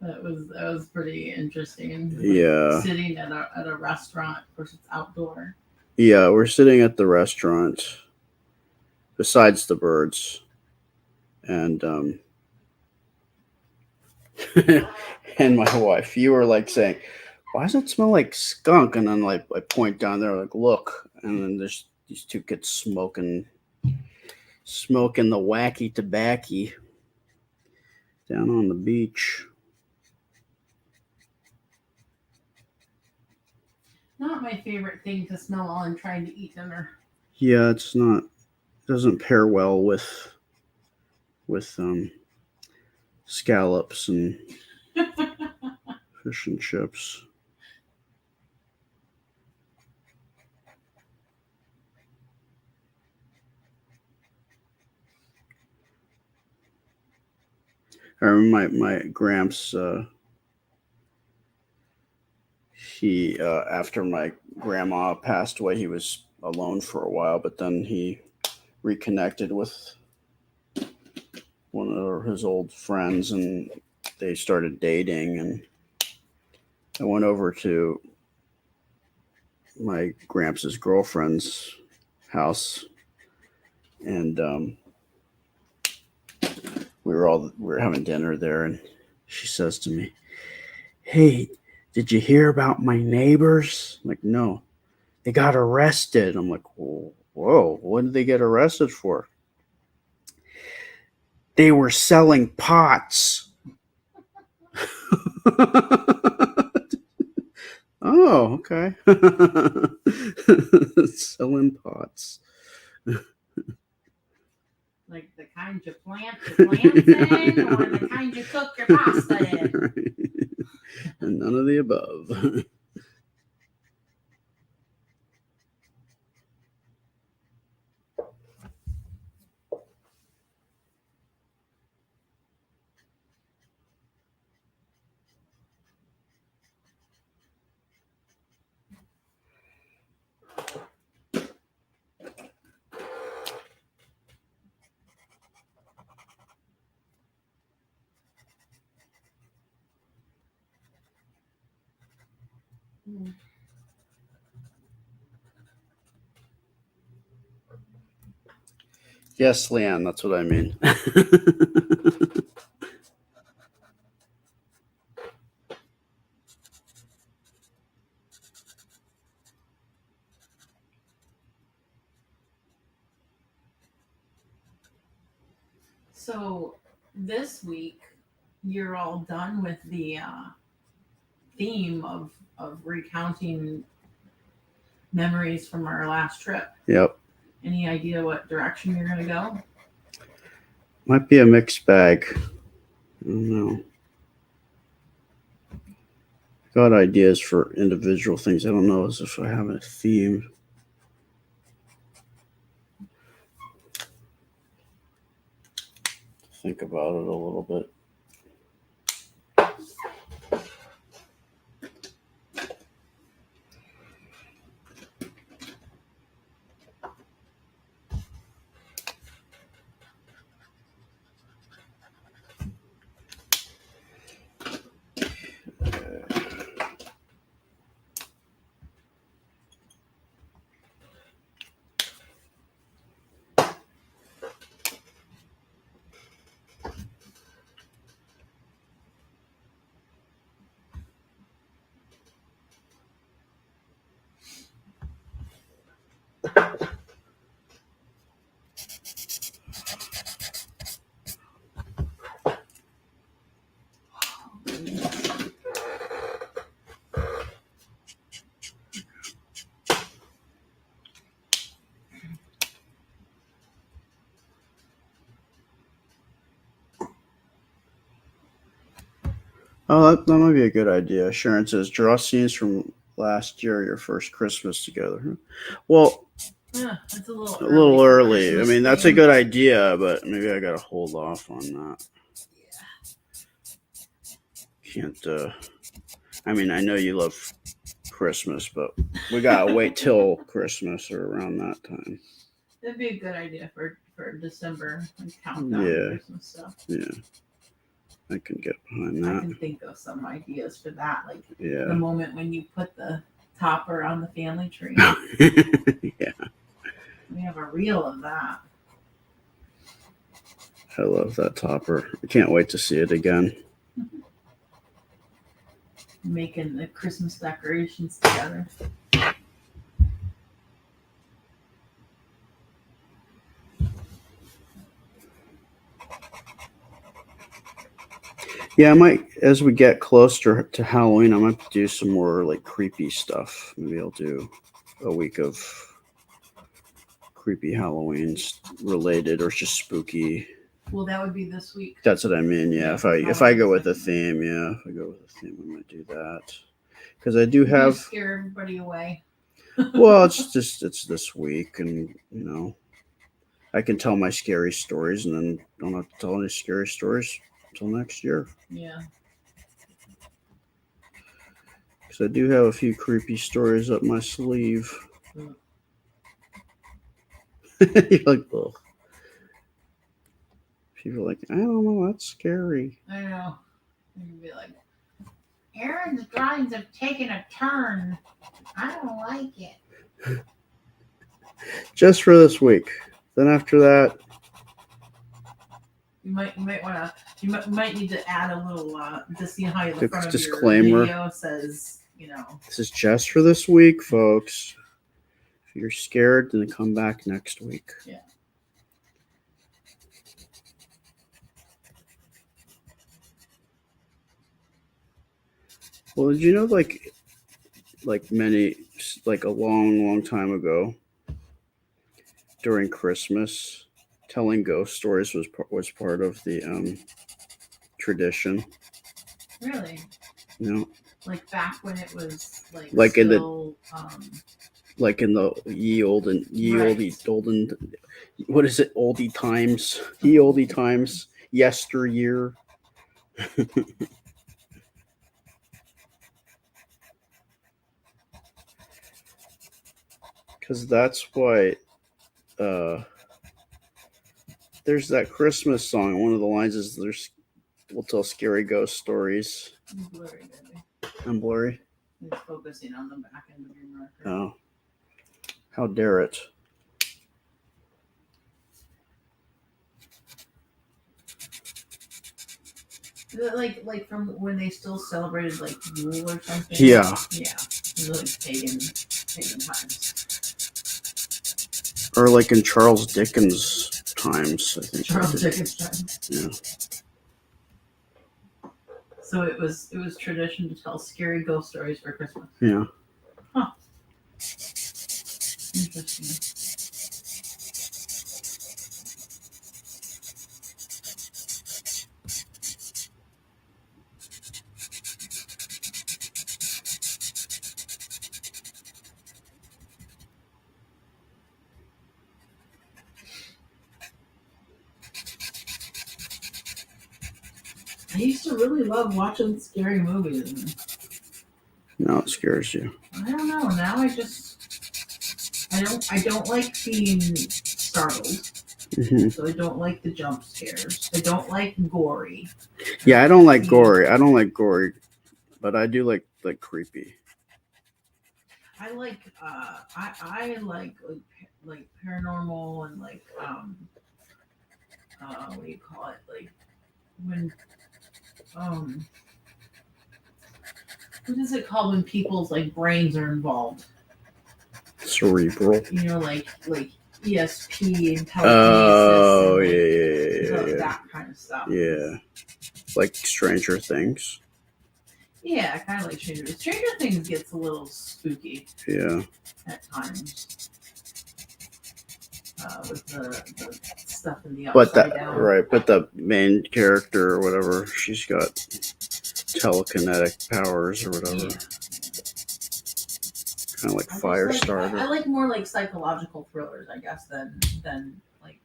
was pretty interesting. Yeah. Sitting at a restaurant, of course it's outdoor. Yeah, we're sitting at the restaurant besides the birds. And and my wife, you were like saying, why does it smell like skunk? And then like I point down there, like, look, and then there's these 2 kids smoking the wacky tobacco down on the beach. Not my favorite thing to smell while I'm trying to eat dinner. Yeah, it's not. Doesn't pair well with scallops and fish and chips. I remember my Gramps. He after my grandma passed away, he was alone for a while, but then he reconnected with one of his old friends, and they started dating. And I went over to my Gramps' girlfriend's house, and we were having dinner there, and she says to me, "Hey, did you hear about my neighbors?" I'm like, "No, they got arrested." I'm like, "Whoa, what did they get arrested for?" They were selling pots. Oh, okay. Selling pots. Like the kind you plant your plants in, or the kind you cook your pasta in. And none of the above. Yes, Leanne, that's what I mean. So this week, you're all done with the theme of recounting memories from our last trip. Yep. Any idea what direction you're gonna go? Might be a mixed bag. I don't know. Got ideas for individual things. I don't know as if I have a theme. Think about it a little bit. Oh, that might be a good idea. Sharon says, draw scenes from last year, your first Christmas together. Well, Yeah, it's a little a little for early. I Christmas mean, that's a theme. good idea, but maybe I got to hold off on that. Can't, I mean, I know you love Christmas, but we got to wait till Christmas or around that time. That'd be a good idea for December and countdown Yeah. Christmas stuff. Yeah. I can get behind I that. can think of some ideas for that, like the Yeah. moment when you put the topper on the family tree. Yeah. We have a reel of that. I love that topper. I can't wait to see it again. Making the Christmas decorations together. Yeah, I might, as we get closer to Halloween, I might do some more like creepy stuff. Maybe I'll do a week of creepy Halloweens related or just spooky. Well, that would be this week. That's what I mean. Yeah, Yeah, if I go with a theme, if I go with a theme, I might do that because I do You have. scare everybody away. Well, it's this week, and I can tell my scary stories, and then don't have to tell any scary stories until next year. Yeah. Because I do have a few creepy stories up my sleeve. You're like, ugh. People are like, I don't know, that's scary. I know. You'd be like, Aaron's drawings have taken a turn. I don't like it. Just for this week. Then after that, You might want to. You might need to add a little to see how the front of disclaimer. your video says. This is just for this week, folks. If you're scared, then come back next week. Yeah. Well, did you know, like a long time ago, during Christmas, telling ghost stories was part of the tradition. Really? Like back when it was like still, in the ye olden, what is it? Oldie times, ye oldie times, yesteryear. Because that's why there's that Christmas song. One of the lines is we'll tell scary ghost stories. blurry, baby. I'm blurry. It's focusing on the back end of your marker. Oh, how dare it? Is it like from when they still celebrated like Yule or something? Yeah. Yeah. It was like pagan times. Or like in Charles Dickens times, I think. Charles Dickens time. Yeah. So it was tradition to tell scary ghost stories for Christmas. Yeah. Interesting. I used to really love watching scary movies. Now it scares you. I don't know. Now I don't like being startled. Hmm. So I don't like the jump scares. I don't like gory. Yeah, I don't like gory. I don't like gory, but I do like creepy. I like I like paranormal and like what do you call it? Like when what is it called when people's like brains are involved? Cerebral. You know, like ESP and telekinesis. Oh, and, yeah. that kind of stuff. Yeah. Like Stranger Things. Yeah, kind of like Stranger Things. Stranger Things gets a little spooky Yeah. at times. With the stuff in the But upside down. right, but the main character or whatever, she's got telekinetic powers or whatever. Yeah. Kind of like I just Firestarter. I like more like psychological thrillers, I guess, than like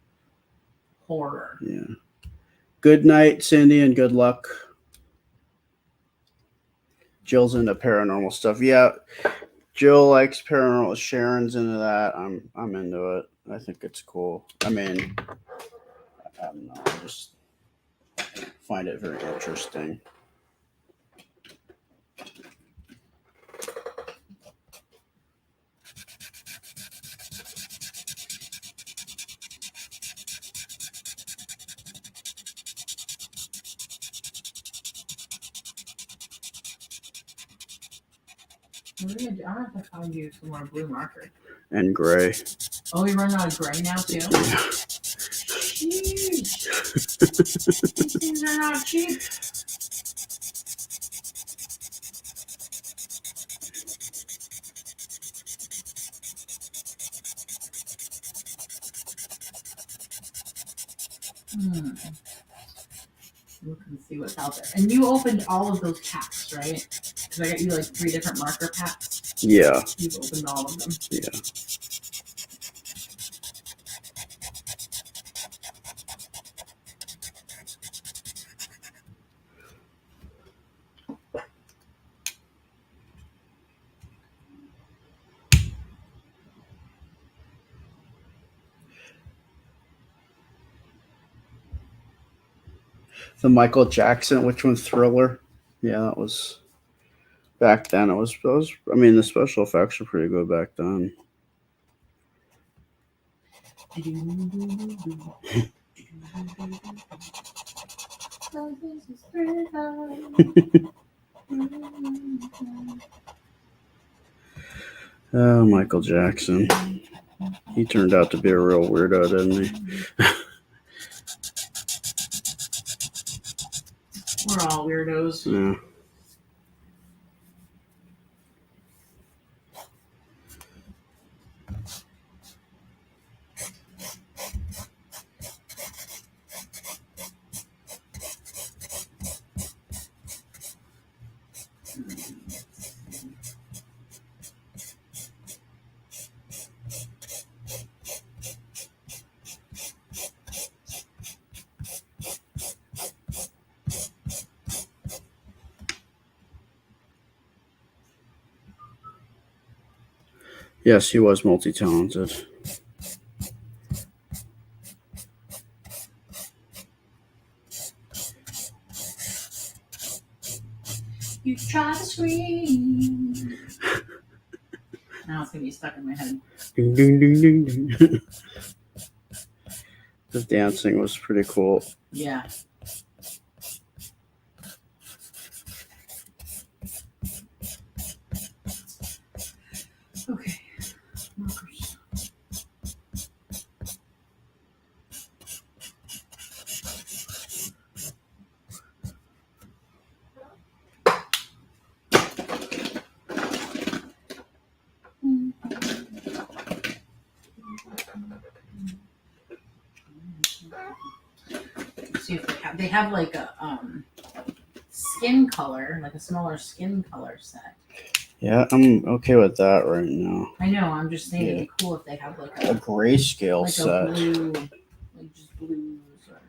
horror. Yeah. Good night, Cindy, and good luck. Jill's into paranormal stuff. Yeah, Jill likes paranormal. Sharon's into that. I'm into it. I think it's cool. I mean, I don't know. I just find it very interesting. I'm gonna have to find you some more blue marker. And gray. Oh, we run out of gray now too. Sheesh. These things are not cheap. Look and see what's out there. And you opened all of those packs, right? Because I got you like 3 different marker packs. Yeah. You've opened all of them. Yeah. The Michael Jackson, which one? Thriller. Yeah, that was back then. It was. I mean, the special effects were pretty good back then. Oh, Michael Jackson. He turned out to be a real weirdo, didn't he? We're all weirdos. Yeah. Yes, he was multi-talented. You try to scream, stuck in my head. Ding, ding, ding, ding, ding. The dancing was pretty cool. Yeah. Okay. Markers. See if they have like a skin color, like a smaller skin color set. Yeah, I'm okay with that right now. I know. I'm just saying Yeah. it'd be cool if they have like A a grayscale like a set. blue, like just blues. Or,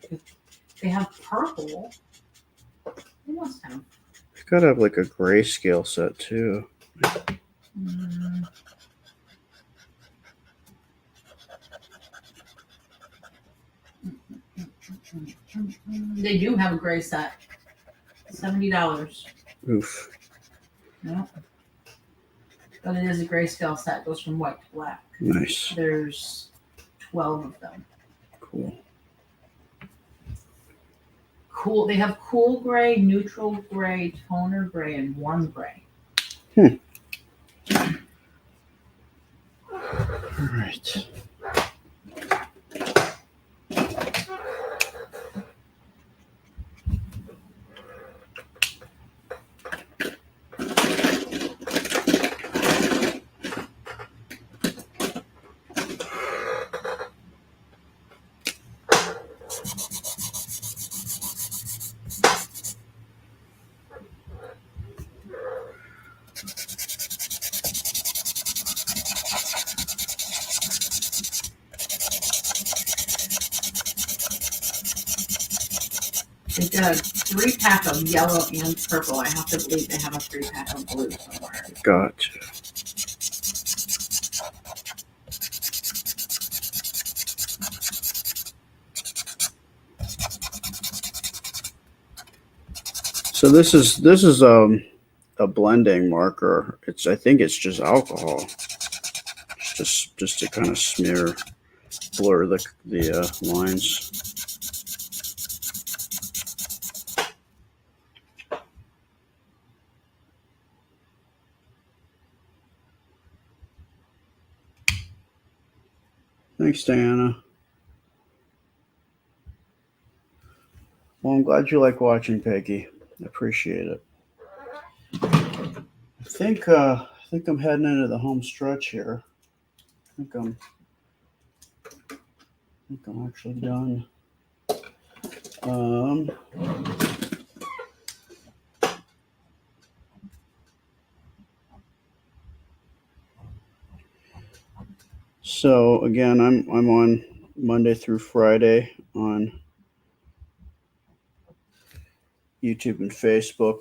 they have purple. They must have. It's gotta have like a grayscale set too. Mm. They do have a gray set. $70. Oof. No. But it is a grayscale set. It goes from white to black. Nice. There's 12 of them. Cool. Cool. They have cool gray, neutral gray, toner gray, and warm gray. All right. They got a 3-pack of yellow and purple. I have to believe they have a 3-pack of blue somewhere. Gotcha. So this is a blending marker. I think it's just alcohol. It's just to kind of blur the lines. Thanks, Diana. Well, I'm glad you like watching, Peggy. I appreciate it. I think I'm heading into the home stretch here. I think I'm actually done. So again, I'm on Monday through Friday on YouTube and Facebook,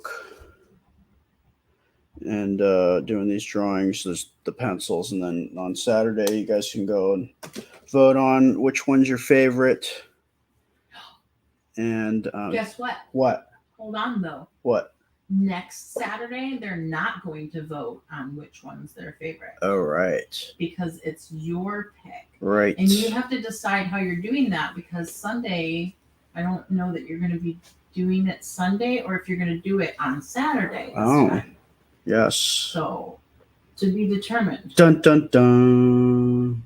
and doing these drawings. There's the pencils, and then on Saturday you guys can go and vote on which one's your favorite. And Guess what? what? Hold on though. What? Next Saturday, they're not going to vote on which one's their favorite. Oh, right. Because it's your pick. Right. And you have to decide how you're doing that, because Sunday, I don't know that you're going to be doing it Sunday or if you're going to do it on Saturday this time. Yes. So, to be determined. Dun, dun, dun.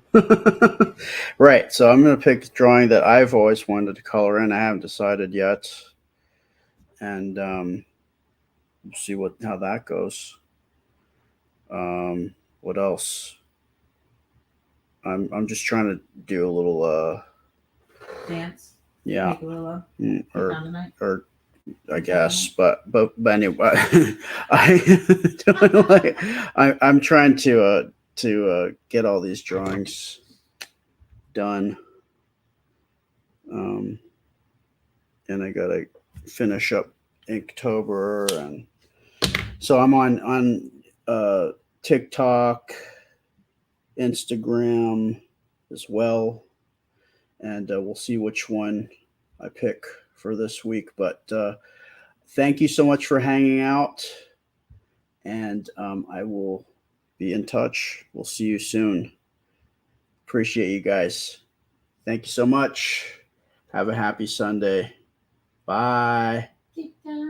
Right. So I'm going to pick the drawing that I've always wanted to color in. I haven't decided yet. And we'll see how that goes. What else? I'm just trying to do a little Dance. yeah. Make a little Or I guess, but anyway, I'm trying to get all these drawings done, and I gotta finish up Inktober, and so I'm on TikTok, Instagram as well, and we'll see which one I pick for this week. But thank you so much for hanging out, and I will be be in touch. We'll see you soon. Appreciate you guys. Thank you so much. Have a happy Sunday. Bye. Take care.